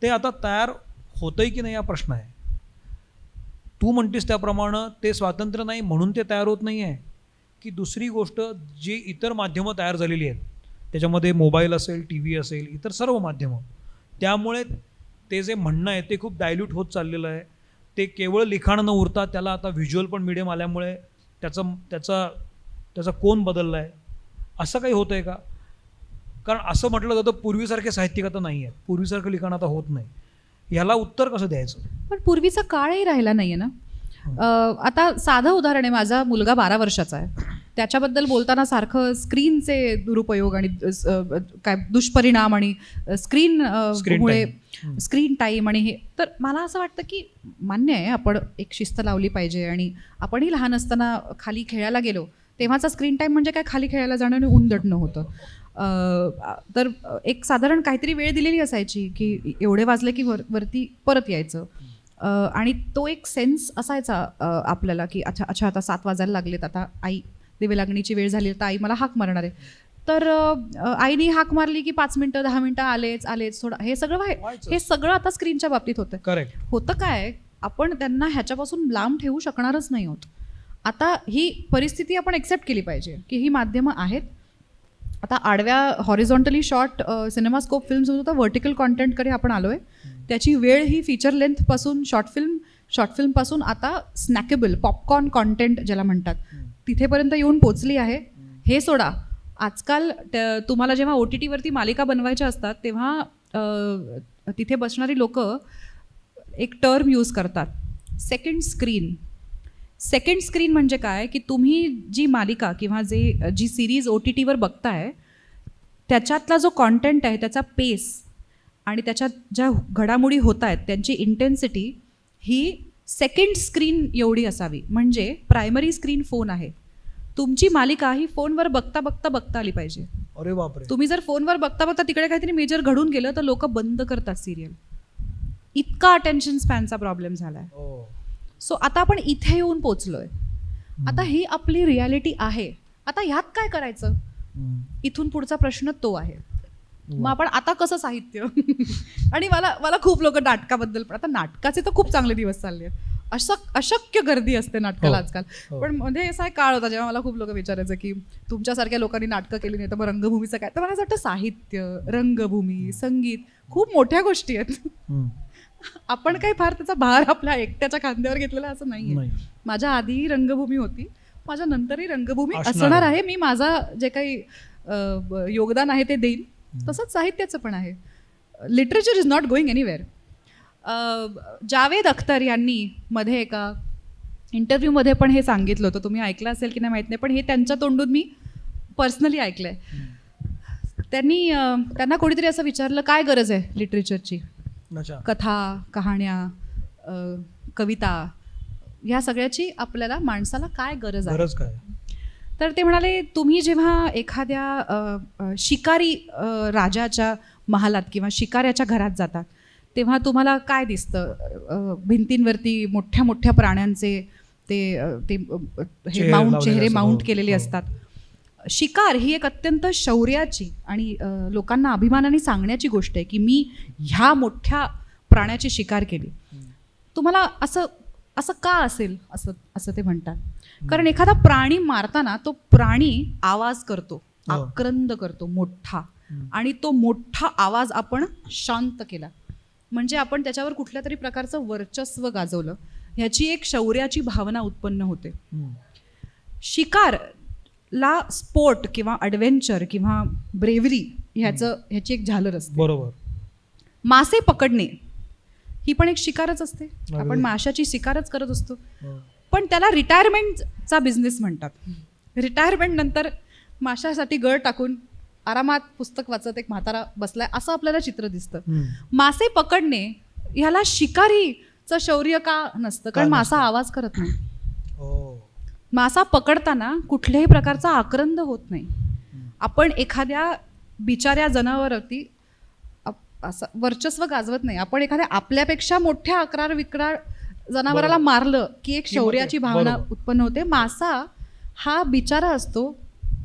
ते आता तयार होतंय की नाही हा प्रश्न आहे. तू म्हणतेस त्याप्रमाणे ते स्वातंत्र्य नाही म्हणून ते तयार होत नाही आहे, की दुसरी गोष्ट जी इतर माध्यमं तयार झालेली आहेत त्याच्यामध्ये मोबाईल असेल, टी व्ही असेल, इतर सर्व माध्यमं, त्यामुळे ते जे म्हणणं आहे ते खूप डायल्यूट होत चाललेलं आहे. ते केवळ लिखाण न उरता त्याला आता व्हिज्युअल पण मीडियम आल्यामुळे त्याचा कोन बदलला आहे. असं काही होतं आहे का? कारण असं म्हटलं जातं पूर्वीसारखे साहित्यिक आता नाही आहेत, पूर्वीसारखं लिखाण आता होत नाही. ह्याला उत्तर कसं द्यायचं? पण पूर्वीचा काळही राहिला नाहीये ना. आता साधं उदाहरण आहे, माझा मुलगा 12 वर्षाचा आहे, त्याच्याबद्दल बोलताना सारखं स्क्रीनचे दुरुपयोग आणि काय दुष्परिणाम आणि स्क्रीनमुळे स्क्रीन टाईम आणि हे, तर मला असं वाटतं की मान्य आहे आपण एक शिस्त लावली पाहिजे. आणि आपणही लहान असताना खाली खेळायला गेलो तेव्हाचा स्क्रीन टाईम म्हणजे काय, खाली खेळायला जाणं आणि ऊन दटणं होतं. तर एक साधारण काहीतरी वेळ दिलेली असायची की एवढे वाजले की वरती परत यायचं. आणि तो एक सेन्स असायचा आपल्याला की अच्छा आता 7 वाजायला लागलेत, आता आई दिवे लागणीची वेळ झाली तर आई मला हाक मारणार आहे. तर आईने हाक मारली की 5 मिनटं 10 मिनटं आलेच थोडं, हे सगळं आता स्क्रीनच्या बाबतीत होतं. करेक्ट. होतं काय, आपण त्यांना ह्याच्यापासून लांब ठेवू शकणारच नाही आहोत. आता ही परिस्थिती आपण एक्सेप्ट केली पाहिजे की ही माध्यमं आहेत. आता आडव्या हॉरिझॉन्टली शॉर्ट सिनेमास्कोप फिल्म्स होतं, व्हर्टिकल कॉन्टेंटकडे आपण आलो आहे. त्याची वेळ ही फीचर लेंथपासून शॉर्ट फिल्मपासून आता स्नॅकेबल पॉपकॉर्न कॉन्टेंट ज्याला म्हणतात तिथेपर्यंत येऊन पोचली आहे. हे सोडा, आजकाल तुम्हाला जेव्हा OTTवरती मालिका बनवायच्या असतात तेव्हा तिथे बसणारी लोक एक टर्म यूज करतात, सेकंड स्क्रीन म्हणजे काय की तुम्ही जी मालिका किंवा जी सिरीज OTTवर बघताय त्याच्यातला जो कॉन्टेंट आहे त्याचा पेस आणि त्याच्यात ज्या घडामोडी होत आहेत त्यांची इंटेन्सिटी ही सेकंड स्क्रीन एवढी असावी. म्हणजे प्रायमरी स्क्रीन फोन आहे, तुमची मालिका ही फोनवर बघता आली पाहिजे. अरे बापरे. तुम्ही जर फोनवर बघता तिकडे काहीतरी मेजर घडून गेलं तर लोक बंद करतात सिरियल. इतका अटेन्शन स्पॅनचा प्रॉब्लेम झाला आहे. सो आता आपण इथे येऊन पोचलोय. आता ही आपली रियालिटी आहे. आता ह्यात काय करायचं, इथून पुढचा प्रश्न तो आहे. मग आपण आता कसं साहित्य आणि मला खूप लोक नाटकाबद्दल, पण आता नाटकाचे तर खूप चांगले दिवस चालले आहेत. अशक्य गर्दी असते नाटकाला आजकाल. पण मध्ये असा एक काळ होता जेव्हा मला खूप लोक विचारायचं की तुमच्यासारख्या लोकांनी नाटकं केली नाही तर मग रंगभूमीचं काय. तर मला असं वाटतं साहित्य, रंगभूमी, संगीत खूप मोठ्या गोष्टी आहेत. आपण काही फार त्याचा भार आपल्या एकट्याच्या खांद्यावर घेतलेला असं नाहीये. माझ्या आधीही रंगभूमी होती, माझ्या नंतरही रंगभूमी असणार आहे. मी माझा जे काही योगदान आहे ते देईन. तसंच साहित्याचं पण आहे. Literature is not going anywhere. Javed Akhtar यांनी मध्ये एका इंटरव्ह्यूमध्ये पण हे सांगितलं होतं, तुम्ही ऐकलं असेल की नाही माहीत नाही, पण हे त्यांच्या तोंडून मी पर्सनली ऐकलंय. त्यांना कोणीतरी असं विचारलं काय गरज आहे लिटरेचरची, कथा, कहाण्या, कविता, ह्या सगळ्याची आपल्याला माणसाला काय गरज आहे. तर ते म्हणाले तुम्ही जेव्हा एखाद्या शिकारी राजाच्या महालात किंवा शिकाऱ्याच्या घरात जातात तेव्हा तुम्हाला काय दिसतं, भिंतींवरती मोठ्या मोठ्या प्राण्यांचे ते चेहरे माउंट केलेले असतात. शिकार ही एक अत्यंत शौर्याची आणि लोकांना अभिमानाने सांगण्याची गोष्ट आहे की मी ह्या मोठ्या प्राण्याची शिकार केली. तुम्हाला असं का असेल असं ते म्हणतात. कारण एखादा प्राणी मारताना तो प्राणी आवाज करतो, आक्रंद करतो मोठा, आणि तो मोठा आवाज आपण शांत केला म्हणजे आपण त्याच्यावर कुठल्या तरी प्रकारचं वर्चस्व गाजवलं, ह्याची एक शौर्याची भावना उत्पन्न होते. शिकारला स्पोर्ट किंवा ॲडव्हेंचर किंवा ब्रेव्हरी ह्याची एक झालर असते. बरोबर. मासे पकडणे ही पण एक शिकारच असते. आपण माशाची शिकारच करत असतो. पण त्याला रिटायरमेंटचा बिझनेस म्हणतात. रिटायरमेंट नंतर माशासाठी गळ टाकून आरामात पुस्तक वाचत एक म्हातारा बसलाय असं आपल्याला चित्र दिसतं. मासे पकडणे ह्याला शिकारीचं शौर्य का नसतं? कारण मासा आवाज करत नाही. मासा पकडताना कुठल्याही प्रकारचा आक्रंद होत नाही. आपण एखाद्या बिचाऱ्या जनावरावरती असं वर्चस्व गाजवत नाही. आपण एखाद्या आपल्यापेक्षा मोठ्या अक्रार विक्रार जनावराला मारलं की एक शौर्याची भावना उत्पन्न होते. मासा हा बिचारा असतो,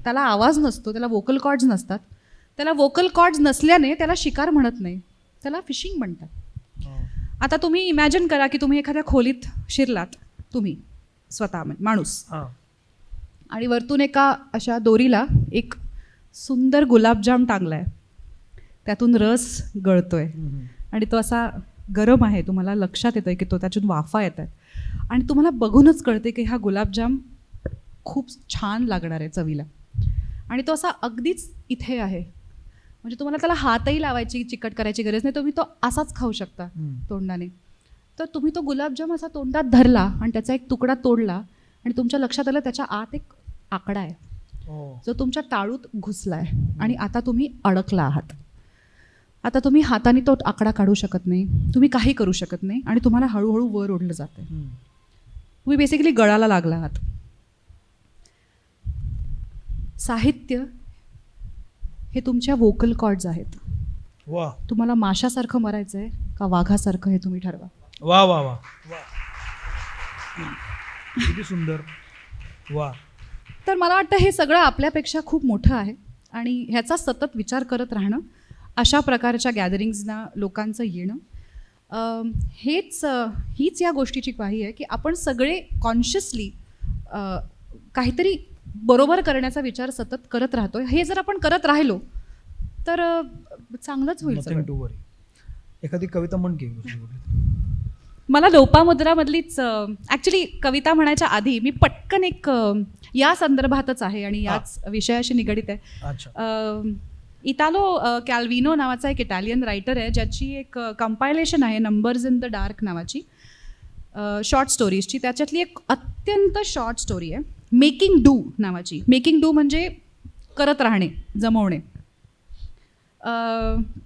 त्याला आवाज नसतो, त्याला वोकल कॉर्ड्स नसतात. त्याला वोकल कॉर्ड्स नसल्याने त्याला शिकार म्हणत नाही, त्याला फिशिंग म्हणतात. आता तुम्ही इमॅजिन करा की तुम्ही एखाद्या खोलीत शिरलात, तुम्ही स्वतः माणूस, आणि वरतून एका अशा दोरीला एक सुंदर गुलाबजाम टांगलाय, त्यातून रस गळतोय आणि तो असा गरम आहे. तुम्हाला लक्षात येतंय की तो त्यातून वाफा येत आहेत आणि तुम्हाला बघूनच कळते की हा गुलाबजाम खूप छान लागणार आहे चवीला, आणि तो असा अगदीच इथे आहे. म्हणजे तुम्हाला त्याला हातही लावायची, चिकट करायची गरज नाही. तुम्ही तो असाच खाऊ शकता तोंडाने. तर तुम्ही तो गुलाबजाम असा तोंडात धरला आणि त्याचा एक तुकडा तोडला आणि तुमच्या लक्षात आलं त्याच्या आत एक आकडा आहे जो तुमच्या टाळूत घुसलाय आणि आता तुम्ही अडकला आहात. आता तुम्ही हाताने तो आकडा काढू शकत नाही, तुम्ही काही करू शकत नाही आणि तुम्हाला हळूहळू वर ओढलं जातंय. तुम्ही बेसिकली गळाला लागला आहात. साहित्य हे तुमच्या वोकल कॉर्ड्स आहेत. वा. तुम्हाला माशासारखं मरायचं आहे का वाघासारखं हे तुम्ही ठरवा. वा वा वा वा, किती सुंदर. वा. तर मला वाटतं हे सगळं आपल्यापेक्षा खूप मोठं आहे आणि ह्याचा सतत विचार करत राहणं, अशा प्रकारच्या गॅदरिंग्सना लोकांचं येणं, हीच या गोष्टीची ग्वाही आहे की आपण सगळे कॉन्शियसली काहीतरी बरोबर करण्याचा विचार सतत करत राहतोय. हे जर आपण करत राहिलो तर चांगलंच होईल. एखादी कविता म्हण की. मला लोपामुद्रामधलीच ॲक्च्युली कविता म्हणायच्या आधी मी पटकन एक या संदर्भातच आहे आणि याच विषयाशी निगडीत आहे. इटालो कॅल्विनो नावाचा एक इटालियन रायटर आहे ज्याची एक कंपायलेशन आहे नंबर्स इन द डार्क नावाची, शॉर्ट स्टोरीजची. त्याच्यातली एक अत्यंत शॉर्ट स्टोरी आहे मेकिंग डू नावाची. मेकिंग डू म्हणजे करत राहणे, जमवणे.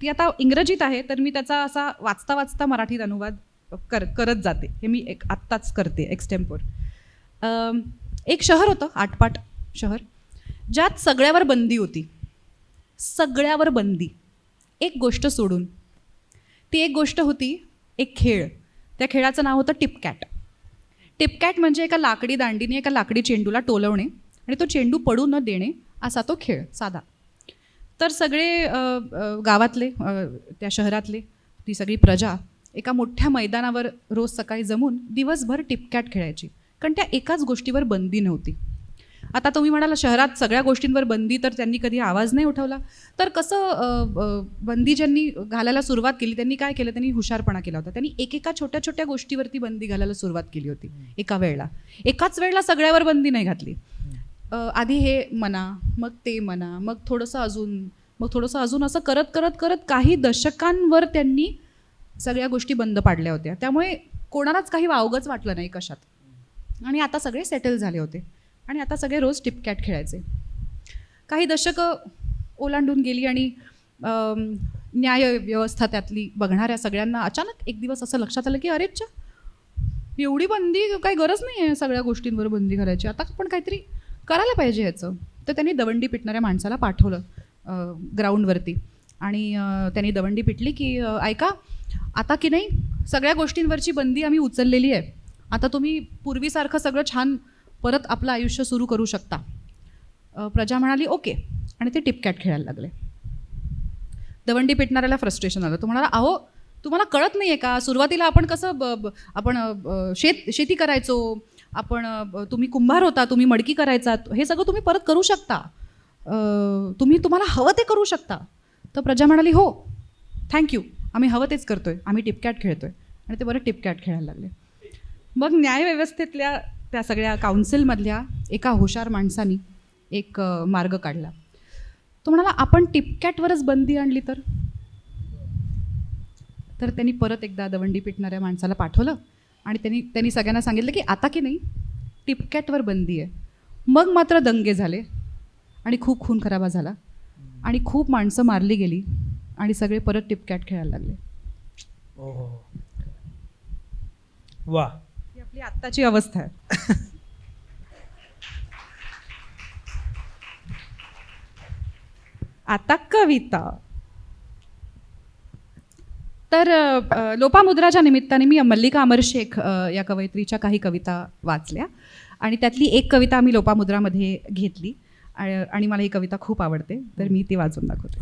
ती आता इंग्रजीत आहे तर मी त्याचा असा वाचता वाचता मराठीत अनुवाद करत जाते. हे मी आत्ताच करते एक्सटेम्पोर. एक शहर होतं, आटपाट शहर, ज्यात सगळ्यावर बंदी होती. सगळ्यावर बंदी, एक गोष्ट सोडून. ती एक गोष्ट होती एक खेळ, त्या खेळाचं नाव होतं टिपकॅट. टिपकॅट म्हणजे एका लाकडी दांडीने एका लाकडी चेंडूला टोलवणे आणि तो चेंडू पडू न देणे असा तो खेळ साधा. तर सगळे गावातले त्या शहरातले ती सगळी प्रजा एका मोठ्या मैदानावर रोज सकाळी जमून दिवसभर टिपकॅट खेळायची, कारण त्या एकाच गोष्टीवर बंदी नव्हती. आता तुम्ही म्हणाला शहरात सगळ्या गोष्टींवर बंदी, तर त्यांनी कधी आवाज नाही उठवला. तर कसं बंदी ज्यांनी घालायला सुरुवात केली त्यांनी काय केलं, त्यांनी हुशारपणा केला होता. त्यांनी एकेका छोट्या छोट्या गोष्टीवरती बंदी घालायला सुरुवात केली होती. एकाच वेळेला सगळ्यावर बंदी नाही घातली. आधी हे म्हणा, मग ते म्हणा, मग थोडंसं अजून असं करत करत करत काही दशकांवर त्यांनी सगळ्या गोष्टी बंद पाडल्या होत्या. त्यामुळे कोणालाच काही वावगंच वाटलं नाही कशात. आणि आता सगळे सेटल झाले होते आणि आता सगळे रोज टिपकॅट खेळायचे. काही दशकं ओलांडून गेली आणि न्यायव्यवस्था त्यातली बघणाऱ्या सगळ्यांना अचानक एक दिवस असं लक्षात आलं की अरेच्चा, एवढी बंदी, काही गरज नाही आहे सगळ्या गोष्टींवर बंदी घालायची, आता आपण काहीतरी करायला पाहिजे ह्याचं. तर त्यांनी दवंडी पिटणाऱ्या माणसाला पाठवलं ग्राउंडवरती आणि त्यांनी दवंडी पिटली की ऐका, आता की नाही सगळ्या गोष्टींवरची बंदी आम्ही उचललेली आहे, आता तुम्ही पूर्वीसारखं सगळं छान परत आपलं आयुष्य सुरू करू शकता. प्रजा म्हणाली ओके, आणि ते टिपकॅट खेळायला लागले. दवंडी पिटणाऱ्याला फ्रस्ट्रेशन आलं. तो म्हणाला, अहो तुम्हाला कळत नाही आहे का, सुरुवातीला आपण कसं आपण शेती करायचो, तुम्ही कुंभार होता, तुम्ही मडकी करायचात, हे सगळं तुम्ही परत करू शकता, तुम्हाला हवं ते करू शकता. तर प्रजा म्हणाली हो थँक्यू, आम्ही हवं तेच करतोय, आम्ही टिपकॅट खेळतोय. आणि ते बरं टिपकॅट खेळायला लागले. मग न्यायव्यवस्थेतल्या त्या सगळ्या काउन्सिलमधल्या एका हुशार माणसानी एक मार्ग काढला. तो म्हणाला, आपण टिपकॅटवरच बंदी आणली तर त्यांनी परत एकदा दवंडी पिटणाऱ्या माणसाला पाठवलं आणि त्यांनी सगळ्यांना सांगितलं की आता की नाही टिपकॅटवर बंदी आहे. मग मात्र दंगे झाले आणि खूप खून खराबा झाला आणि खूप माणसं मारली गेली आणि सगळे परत टिपकॅट खेळायला लागले. वा, ही आपली आत्ताची अवस्था आहे. आता कविता. तर लोपामुद्राच्या निमित्ताने मी मल्लिका अमर शेख या कवयित्रीच्या काही कविता वाचल्या आणि त्यातली एक कविता आम्ही लोपामुद्रामध्ये घेतली आणि मला ही कविता खूप आवडते, तर मी ती वाचून दाखवते.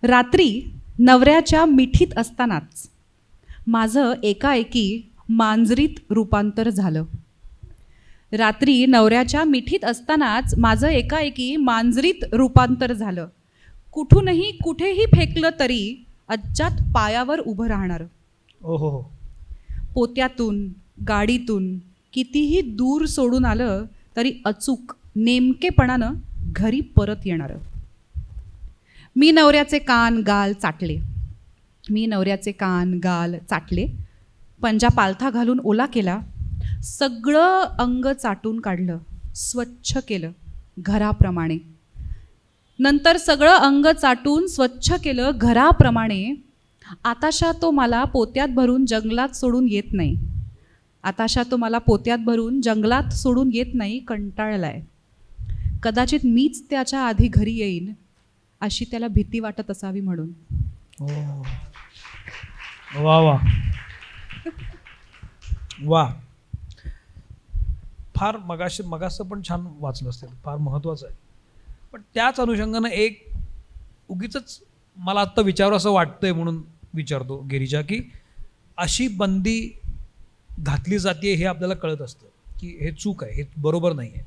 रात्री नवऱ्याच्या मिठीत असतानाच माझं एकाएकी मांजरीत रूपांतर झालं. रात्री नवऱ्याच्या मिठीत असतानाच माझं एकाएकी मांजरीत रूपांतर झालं. कुठूनही कुठेही फेकलं तरी अज्जात पायावर उभं राहणार. ओहो. पोत्यातून गाडीतून कितीही दूर सोडून आलं तरी अचूक नेमकेपणानं घरी परत येणारं. मी नवऱ्याचे कान गाल चाटले, पंजा पालथा घालून ओला केला, सगळं अंग चाटून काढलं, स्वच्छ केलं घराप्रमाणे. नंतर सगळं अंग चाटून स्वच्छ केलं घराप्रमाणे. आताशा तो मला पोत्यात भरून जंगलात सोडून येत नाही, कंटाळलाय. कदाचित मीच त्याच्या आधी घरी येईन अशी त्याला भीती वाटत असावी म्हणून. वा वा वा. फार मगासं पण छान वाचलं असेल, फार महत्त्वाचं आहे. पण त्याच अनुषंगानं एक उगीच मला आत्ता विचारू असं वाटतंय म्हणून विचारतो गिरिजा, की अशी बंदी घातली जाते हे आपल्याला कळत असतं की हे चूक आहे, हे बरोबर नाही आहे,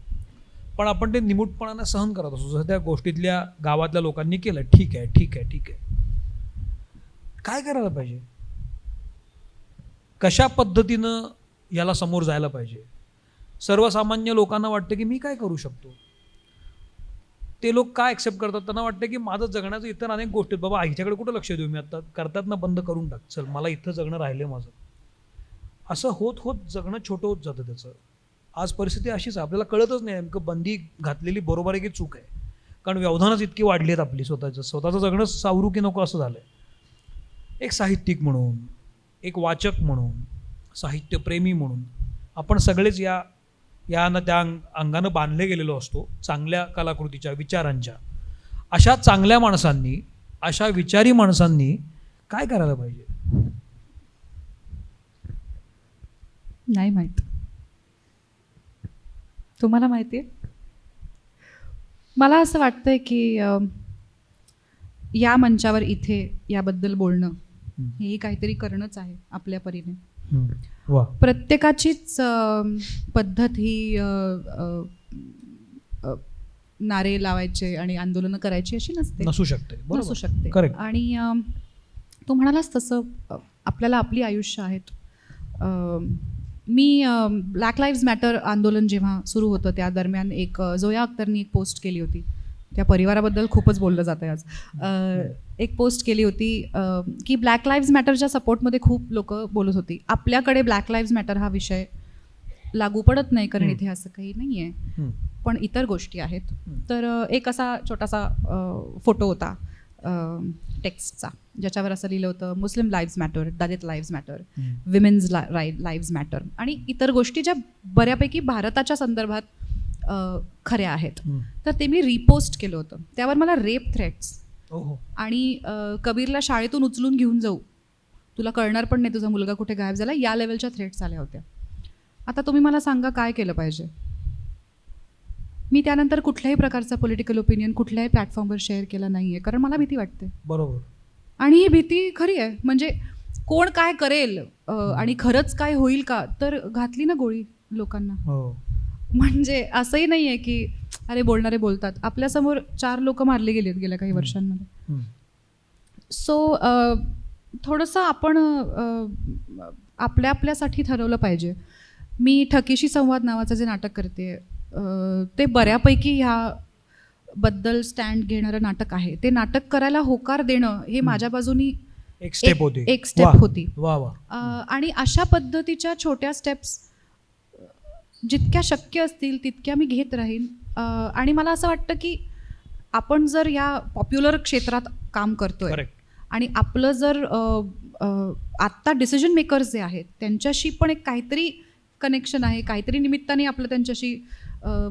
पण आपण ते निमूटपणानं सहन करत असतो. जसं त्या गोष्टीतल्या गावातल्या लोकांनी केलं, ठीक आहे. काय करायला पाहिजे, कशा पद्धतीनं याला समोर जायला पाहिजे? सर्वसामान्य लोकांना वाटतं की मी काय करू शकतो, ते लोक काय ॲक्सेप्ट करतात? त्यांना वाटतं की माझं जगण्याचं इतर अनेक गोष्टी, बाबा ह्याच्याकडे कुठं लक्ष देऊ मी, आता करतात ना बंद करून टाक, चल मला इथं जगणं राहिलं माझं. असं होत होत जगणं छोटं होत जातं त्याचं. आज परिस्थिती अशीच आहे, आपल्याला कळतच नाही नेमकं बंदी घातलेली बरोबर आहे की चूक आहे, कारण व्यवधानच इतकी वाढली आहेत आपली. स्वतःचं जगणं सावरू की नको असं झालं आहे. एक साहित्यिक म्हणून, एक वाचक म्हणून, साहित्यप्रेमी म्हणून आपण सगळेच यानं त्या अंगानं बांधले गेलेलो असतो, चांगल्या कलाकृतीच्या, विचारांच्या. अशा चांगल्या माणसांनी, अशा विचारी माणसांनी काय करायला पाहिजे? नाही माहीत. तुम्हाला माहिती आहे? मला असं वाटतंय की या मंचावर इथे याबद्दल बोलणं हे काहीतरी करणंच आहे आपल्या परीने. वा. प्रत्येकाचीच पद्धत ही नारे लावायचे आणि आंदोलनं करायची अशी नसू शकते. नसू शकते. Correct. आणि तू म्हणालास तसं आपल्याला आपली आयुष्य आहेत. मी ब्लॅक लाईव्ज मॅटर आंदोलन जेव्हा सुरू होतं त्या दरम्यान एक जोया अख्तरनी एक पोस्ट केली होती. त्या परिवाराबद्दल खूपच बोललं जातं आहे आज. एक पोस्ट केली होती की ब्लॅक लाईव्ज मॅटरच्या सपोर्टमध्ये खूप लोक बोलत होती. आपल्याकडे ब्लॅक लाईव्ज मॅटर हा विषय लागू पडत नाही कारण इथे असं काही नाही आहे, पण इतर गोष्टी आहेत. तर एक असा छोटासा फोटो होता टेक्स्टचा ज्याच्यावर असं लिहिलं होतं, Muslim lives matter, Dalit lives matter, women's lives matter आणि इतर गोष्टी ज्या बऱ्यापैकी भारताच्या संदर्भात खऱ्या आहेत. तर ते मी रिपोस्ट केलं होतं. त्यावर मला रेप थ्रेट्स आणि कबीरला शाळेतून उचलून घेऊन जाऊ, तुला कळणार पण नाही तुझा मुलगा कुठे गायब झाला, या लेवलच्या थ्रेट्स आल्या होत्या. आता तुम्ही मला सांगा काय केलं पाहिजे? मी त्यानंतर कुठल्याही प्रकारचा पॉलिटिकल ओपिनियन कुठल्याही प्लॅटफॉर्मवर शेअर केला नाही आहे कारण मला भीती वाटते. बरोबर. आणि ही भीती खरी आहे. म्हणजे कोण काय करेल आणि खरंच काय होईल का, तर घातली ना गोळी लोकांना. म्हणजे असंही नाही आहे की अरे बोलणारे बोलतात. आपल्यासमोर 4 लोक मारले गेलेत गेल्या काही वर्षांमध्ये. सो थोडंसं आपण आपल्यासाठी ठरवलं पाहिजे. मी ठकीशी संवाद नावाचं जे नाटक करते ते बऱ्यापैकी ह्याबद्दल स्टँड घेणारं नाटक आहे. ते नाटक करायला होकार देणं हे माझ्या बाजूनी एक स्टेप होती. आणि अशा पद्धतीच्या छोट्या स्टेप्स जितक्या शक्य असतील तितक्या मी घेत राहीन. आणि मला असं वाटतं की आपण जर या पॉप्युलर क्षेत्रात काम करतोय आणि आपलं जर आत्ता डिसिजन मेकर्स जे आहेत त्यांच्याशी पण एक काहीतरी कनेक्शन आहे, काहीतरी निमित्ताने आपलं त्यांच्याशी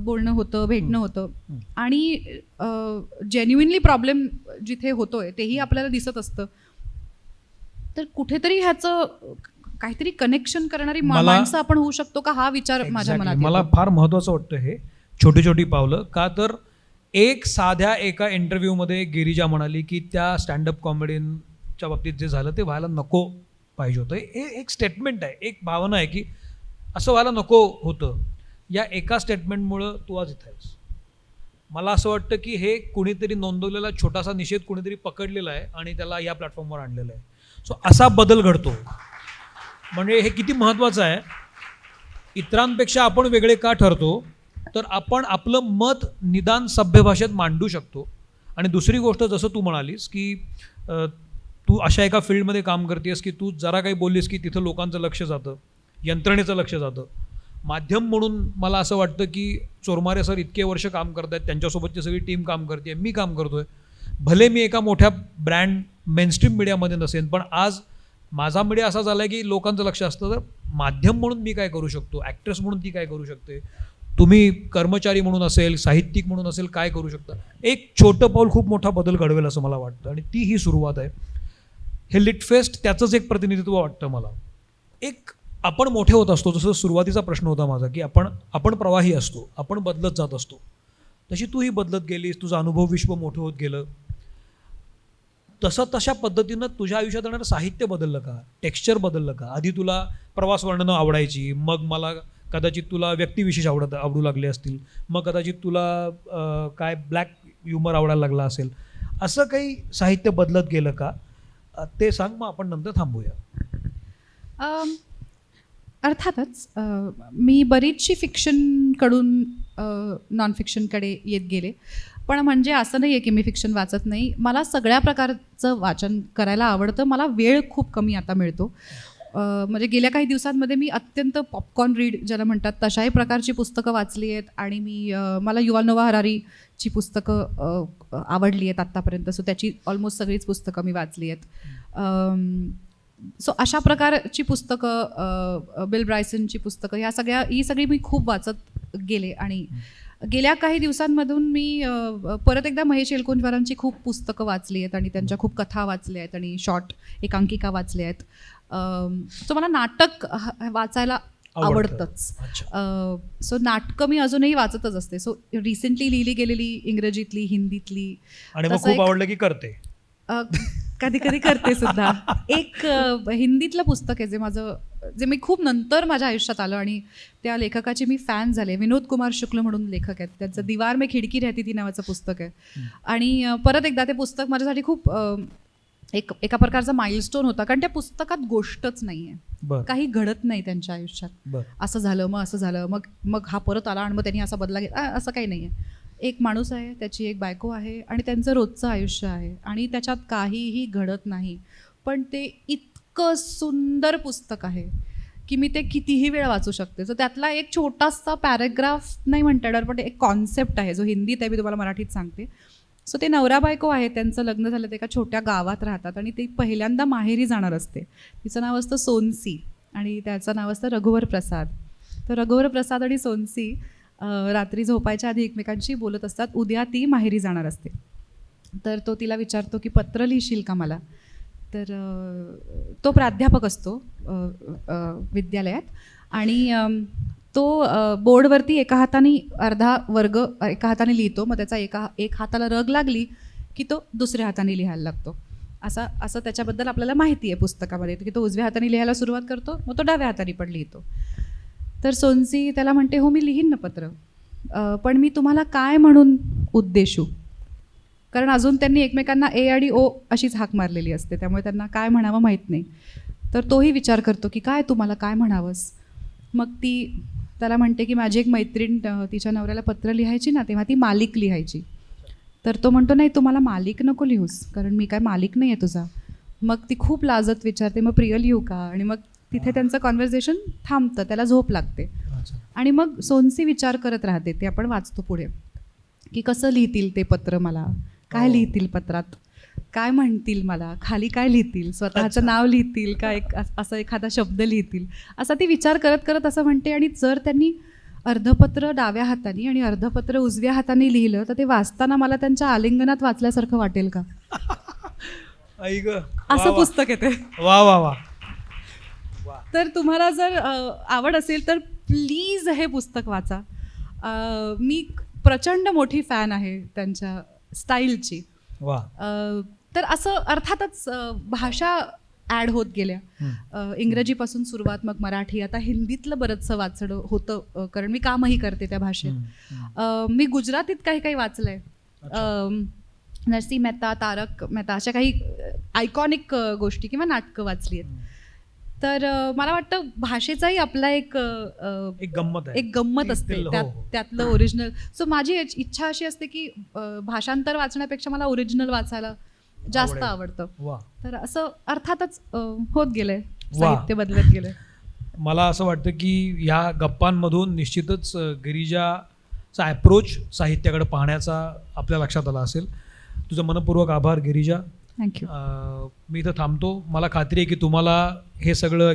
बोलणं होतं, भेटणं होतं आणि जेन्युइनली प्रॉब्लेम जिथे होतोय तेही आपल्याला दिसत असतं, तर कुठेतरी ह्याचं काहीतरी कनेक्शन करणारी माणसं आपण होऊ शकतो का, हा विचार माझ्या मनात मला फार महत्त्वाचं वाटतं हे छोटी छोटी पावलं. का तर एका इंटरव्ह्यूमध्ये गिरिजा म्हणाली की त्या स्टँडअप कॉमेडीच्या बाबतीत जे झालं ते व्हायला नको पाहिजे होतं. हे एक स्टेटमेंट आहे, एक भावना आहे की असं व्हायला नको होतं. या एका स्टेटमेंटमुळं तू आज इथे आहेस. मला असं वाटतं की हे कुणीतरी नोंदवलेला छोटासा निषेध कुणीतरी पकडलेला आहे आणि त्याला या प्लॅटफॉर्मवर आणलेला आहे. सो असा बदल घडतो. म्हणजे हे किती महत्त्वाचं आहे. इतरांपेक्षा आपण वेगळे का ठरतो, तर आपण आपलं मत निदान सभ्य भाषेत मांडू शकतो. आणि दुसरी गोष्ट जसं तू म्हणालीस की तू अशा एका फील्डमध्ये काम करतेस की तू जरा काही बोललीस की तिथं लोकांचं लक्ष जातं, यंत्रणेचं लक्ष जातं. माध्यम म्हणून मला असं वाटतं की चोरमारे सर इतके वर्ष काम करत आहेत, त्यांच्यासोबतची सगळी टीम काम करते, मी काम करतो आहे. भले मी एका मोठ्या ब्रँड मेनस्ट्रीम मीडियामध्ये नसेन, पण आज माझा मीडिया असा झाला आहे की लोकांचं लक्ष असतं. तर माध्यम म्हणून मी काय करू शकतो, ॲक्ट्रेस म्हणून ती काय करू शकते, तुम्ही कर्मचारी म्हणून असेल, साहित्यिक म्हणून असेल, काय करू शकता. एक छोटं पाऊल खूप मोठा बदल घडवेल असं मला वाटतं आणि ती ही सुरुवात आहे. हे लिटफेस्ट त्याचंच एक प्रतिनिधित्व वाटतं मला. एक आपण मोठे होत असतो, जसं सुरुवातीचा प्रश्न होता माझा की आपण प्रवाही असतो, आपण बदलत जात असतो. तशी तूही बदलत गेलीस, तुझं अनुभव विश्व मोठं होत गेलं. तशा पद्धतीनं तुझ्या आयुष्यात येणारं साहित्य बदललं का, टेक्स्चर बदललं का? आधी तुला प्रवास वर्णनं आवडायची, मग मला कदाचित तुला व्यक्तिविशेष आवडू लागले असतील, मग कदाचित तुला काय ब्लॅक ह्युमर आवडायला लागला असेल. असं काही साहित्य बदलत गेलं का ते सांग, मग आपण नंतर थांबूया. अर्थातच मी बरीचशी फिक्शनकडून नॉन फिक्शनकडे येत गेले. पण म्हणजे असं नाही आहे की मी फिक्शन वाचत नाही. मला सगळ्या प्रकारचं वाचन करायला आवडतं. मला वेळ खूप कमी आता मिळतो. म्हणजे गेल्या काही दिवसांमध्ये मी अत्यंत पॉपकॉर्न रीड ज्याला म्हणतात तशाही प्रकारची पुस्तकं वाचली आहेत आणि मला युval नोआ हरारीची पुस्तकं आवडली आहेत आत्तापर्यंत. सो त्याची ऑलमोस्ट सगळीच पुस्तकं मी वाचली आहेत. सो अशा प्रकारची पुस्तकं, बिल ब्रायसनची पुस्तकं, ही सगळी मी खूप वाचत गेले. आणि गेल्या काही दिवसांमधून मी परत एकदा महेश एलकुंचवारांची खूप पुस्तकं वाचली आहेत आणि त्यांच्या खूप कथा वाचल्या आहेत आणि शॉर्ट एकांकिका वाचल्या आहेत. सो मला नाटक वाचायला आवडतंच. अच्छा. सो नाटकं मी अजूनही वाचतच असते. सो रिसेंटली लिहिली गेलेली इंग्रजीतली, हिंदीतली आणि मग तसं खूप एक- आवडलं की करते. कधी कधी करते सुद्धा. एक हिंदीतलं पुस्तक आहे जे मी खूप नंतर माझ्या आयुष्यात आलं आणि त्या लेखकाची मी फॅन झाले. विनोद कुमार शुक्ल म्हणून लेखक आहेत. त्यांचं दीवार में खिडकी रहती थी नावाचं पुस्तक आहे. आणि परत एकदा ते पुस्तक माझ्यासाठी खूप एका प्रकारचा माइलस्टोन होता, कारण त्या पुस्तकात गोष्टच नाही आहे, बर काही घडत नाही त्यांच्या आयुष्यात. बर असं झालं, मग असं झालं, मग हा परत आला आणि मग त्यांनी असा बदला घेतला, असं काही नाही आहे. एक माणूस आहे, त्याची एक बायको आहे आणि त्यांचं रोजचं आयुष्य आहे आणि त्याच्यात काहीही घडत नाही. पण ते इतकं सुंदर पुस्तक आहे की मी ते कितीही वेळ वाचू शकते. सो त्यातला एक छोटासा पॅराग्राफ नाही म्हणता येणार, पण एक कॉन्सेप्ट आहे जो हिंदीत आहे, मी तुम्हाला मराठीत सांगते. सो ते नवरा बायको आहे, त्यांचं लग्न झालं, ते एका छोट्या गावात राहतात आणि ती पहिल्यांदा माहेरी जाणार असते. तिचं नाव असतं सोनसी आणि त्याचं नाव असतं रघुवर प्रसाद. तर रघुवर प्रसाद आणि सोनसी रात्री झोपायच्या आधी एकमेकांशी बोलत असतात. उद्या ती माहेरी जाणार असते. तर तो तिला विचारतो की पत्र लिहिशील का मला. तर तो प्राध्यापक असतो विद्यालयात आणि तो बोर्डवरती एका हाताने अर्धा वर्ग एका हाताने लिहितो. मग त्याचा एक हाताला रग लागली की तो दुसऱ्या हाताने लिहायला लागतो. असं त्याच्याबद्दल आपल्याला माहिती आहे पुस्तकामध्ये की तो उजव्या हाताने लिहायला सुरुवात करतो, मग तो डाव्या हाताने पण लिहितो. तर सोनसी त्याला म्हणते, हो मी लिहीन ना पत्र, पण मी तुम्हाला काय म्हणून उद्देशू. कारण अजून त्यांनी एकमेकांना ए आणि ओ अशीच हाक मारलेली असते, त्यामुळे त्यांना काय म्हणावं माहीत नाही. तर तोही विचार करतो की काय तुम्हाला काय म्हणावंस. मग ती त्याला म्हणते की माझी एक मैत्रीण तिच्या नवऱ्याला पत्र लिहायची ना, तेव्हा ती मालिक लिहायची. तर तो म्हणतो, नाही तुम्हाला मालिक नको लिहूस, कारण मी काय मालिक नाही आहे तुझा. मग ती खूप लाजत विचारते, मग प्रिय लिहू का. आणि मग तिथे त्यांचं कॉन्व्हर्सेशन थांबतं, त्याला झोप लागते. अच्छा. आणि मग सोनसी विचार करत राहते, ते आपण वाचतो पुढे, की कसं लिहितील ते पत्र मला, काय लिहितील पत्रात, काय म्हणतील मला, खाली काय लिहितील, स्वतःचं नाव लिहितील का, असं एखादा शब्द लिहितील, असा ती विचार करत करत असं म्हणते. आणि जर त्यांनी अर्धपत्र डाव्या हाताने आणि अर्धपत्र उजव्या हाताने लिहिलं तर ते वाचताना मला त्यांच्या आलिंगनात वाचल्यासारखं वाटेल का. आई ग, असं पुस्तक आहे ते. वा वा वा. तर तुम्हाला जर आवड असेल तर प्लीज हे पुस्तक वाचा. मी प्रचंड मोठी फॅन आहे त्यांच्या स्टाईलची. वा. तर असं अर्थातच भाषा ॲड होत गेल्या. इंग्रजीपासून सुरुवात, मग मराठी, आता हिंदीतलं बरंचसं वाचणं होतं, कारण मी कामही करते त्या भाषेत. मी गुजरातीत काही काही वाचलं आहे. नरसिंह मेहता, तारक मेहता अशा काही आयकॉनिक गोष्टी किंवा नाटकं वाचली आहेत. तर मला वाटतं भाषेचाही आपला एक गंमत आहे, एक गंमत असते हो, हो. त्यातलं ओरिजिनल. सो माझी इच्छा अशी असते की भाषांतर वाचण्यापेक्षा मला ओरिजिनल वाचायला जास्त आवडतं. वा. तर असं अर्थातच होत गेलंय, वा. साहित्य बदलत गेलंय. मला असं वाटतं की ह्या गप्पांमधून निश्चितच गिरिजाचा ॲप्रोच साहित्याकडे पाहण्याचा आपल्या लक्षात आला असेल. तुझं मनपूर्वक आभार गिरिजा. थँक्यू. मी इथं थांबतो. मला खात्री आहे की तुम्हाला हे सगळं